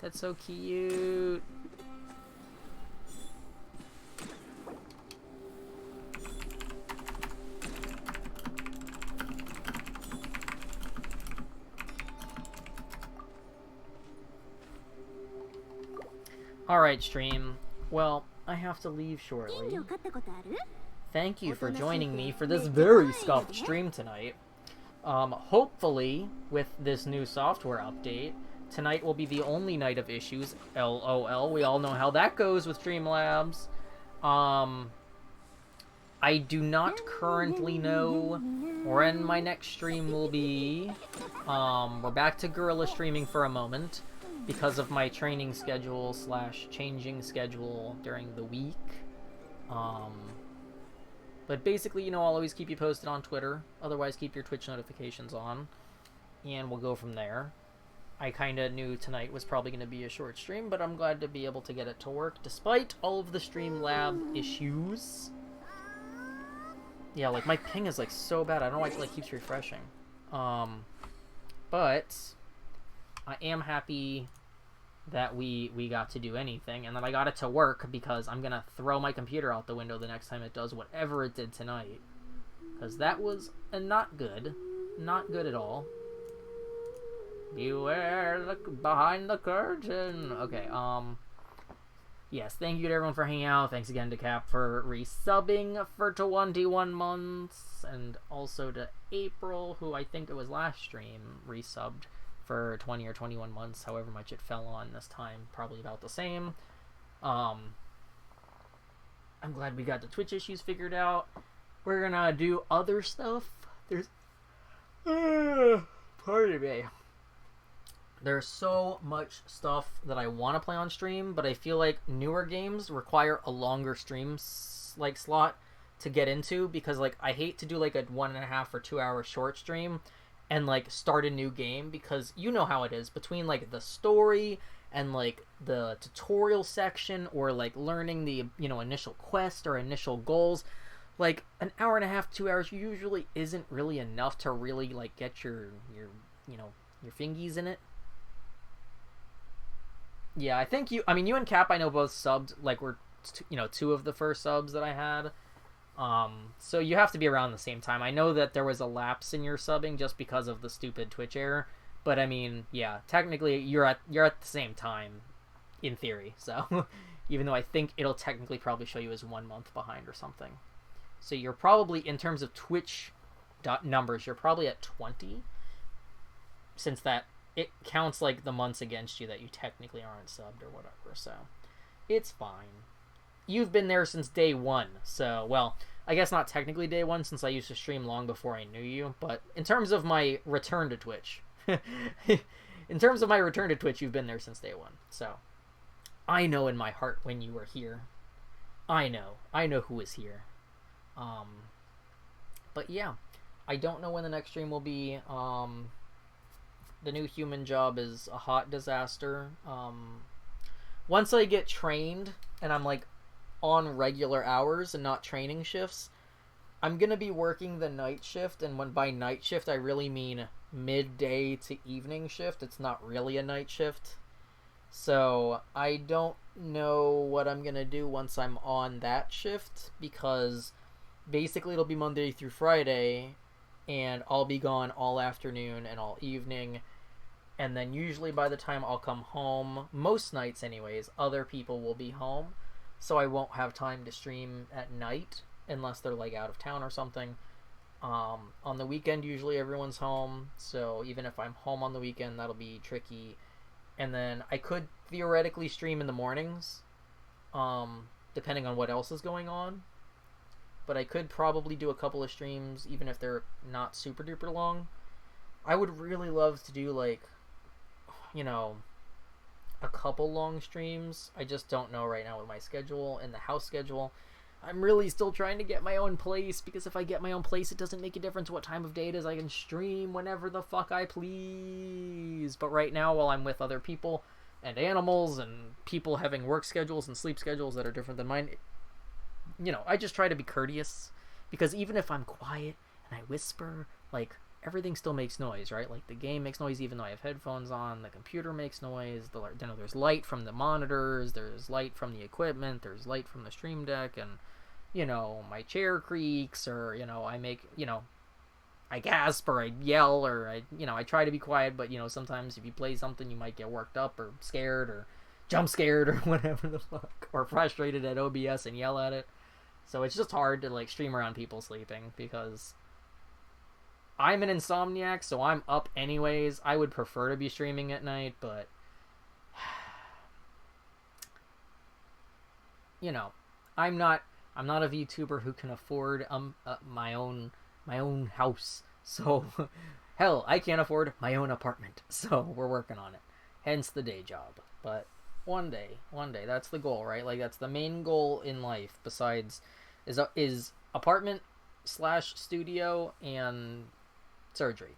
That's so cute. Alright, stream. Well, I have to leave shortly. Thank you for joining me for this very scuffed stream tonight. Hopefully, with this new software update, tonight will be the only night of issues. LOL. We all know how that goes with Streamlabs. I do not currently know when my next stream will be. We're back to guerrilla streaming for a moment because of my training schedule / changing schedule during the week. But basically, you know, I'll always keep you posted on Twitter. Otherwise, keep your Twitch notifications on. And we'll go from there. I kind of knew tonight was probably going to be a short stream, but I'm glad to be able to get it to work, despite all of the Streamlab issues. Yeah, like, my ping is, like, so bad. I don't know why it, like, keeps refreshing. But I am happy that we got to do anything, and that I got it to work, because I'm gonna throw my computer out the window the next time it does whatever it did tonight. Because that was not good. Not good at all. Beware, look behind the curtain. Okay, yes, thank you to everyone for hanging out. Thanks again to Cap for resubbing for 21 months. And also to April, who I think it was last stream, resubbed for 20 or 21 months, however much it fell on this time, probably about the same. I'm glad we got the Twitch issues figured out. We're gonna do other stuff. There's... pardon me. There's so much stuff that I want to play on stream, but I feel like newer games require a longer stream slot to get into, because like I hate to do like a 1.5 or 2 hour short stream and like start a new game, because you know how it is between like the story and like the tutorial section, or like learning the, you know, initial quest or initial goals. Like an 1.5 to 2 hours usually isn't really enough to really like get your you know, your fingies in it. Yeah, I think you and Cap, I know, both subbed, like, were, you know, 2 of the first subs that I had. So you have to be around the same time. I know that there was a lapse in your subbing just because of the stupid Twitch error, but I mean, yeah, technically you're at the same time, in theory. So, even though I think it'll technically probably show you as 1 month behind or something. So you're probably, in terms of Twitch numbers, you're probably at 20, since that it counts like the months against you that you technically aren't subbed or whatever. So it's fine. You've been there since day 1, so, well, I guess not technically day 1, since I used to stream long before I knew you, but in terms of my return to Twitch, you've been there since day 1, so I know in my heart when you were here. I know who is here. But yeah, I don't know when the next stream will be. The new human job is a hot disaster. Once I get trained and I'm like on regular hours and not training shifts, I'm gonna be working the night shift, and when by night shift I really mean midday to evening shift. It's not really a night shift. So I don't know what I'm gonna do once I'm on that shift, because basically it'll be Monday through Friday and I'll be gone all afternoon and all evening. And then usually by the time I'll come home, most nights anyways, other people will be home. So I won't have time to stream at night unless they're like out of town or something. On the weekend, usually everyone's home. So even if I'm home on the weekend, that'll be tricky. And then I could theoretically stream in the mornings, depending on what else is going on. But I could probably do a couple of streams, even if they're not super duper long. I would really love to do, like, you know, a couple long streams. I just don't know right now with my schedule and the house schedule. I'm really still trying to get my own place, because if I get my own place, it doesn't make a difference what time of day it is. I can stream whenever the fuck I please. But right now, while I'm with other people and animals and people having work schedules and sleep schedules that are different than mine, you know, I just try to be courteous, because even if I'm quiet and I whisper, like, everything still makes noise, right? Like, the game makes noise even though I have headphones on, the computer makes noise, you know, there's light from the monitors, there's light from the equipment, there's light from the stream deck, and, you know, my chair creaks, or, you know, I make, you know, I gasp, or I yell, or I try to be quiet, but, you know, sometimes if you play something, you might get worked up, or scared, or jump scared, or whatever the fuck, or frustrated at OBS and yell at it. So it's just hard to, like, stream around people sleeping, because I'm an insomniac, so I'm up anyways. I would prefer to be streaming at night, but you know, I'm not a VTuber who can afford my own house. So hell, I can't afford my own apartment. So we're working on it. Hence the day job. But one day, that's the goal, right? Like, that's the main goal in life, besides is apartment / studio and surgery.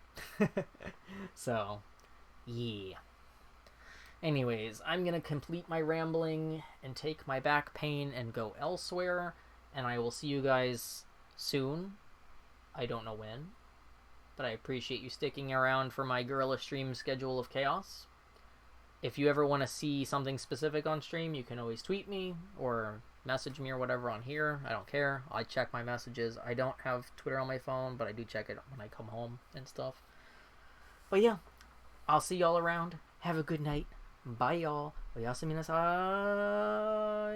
So, yeah. Anyways, I'm gonna complete my rambling and take my back pain and go elsewhere, and I will see you guys soon. I don't know when, but I appreciate you sticking around for my guerrilla stream schedule of chaos. If you ever want to see something specific on stream, you can always tweet me or message me or whatever on here. I don't care. I check my messages. I don't have Twitter on my phone, but I do check it when I come home and stuff. But yeah, I'll see y'all around. Have a good night. Bye, y'all. Oyasumi nasai.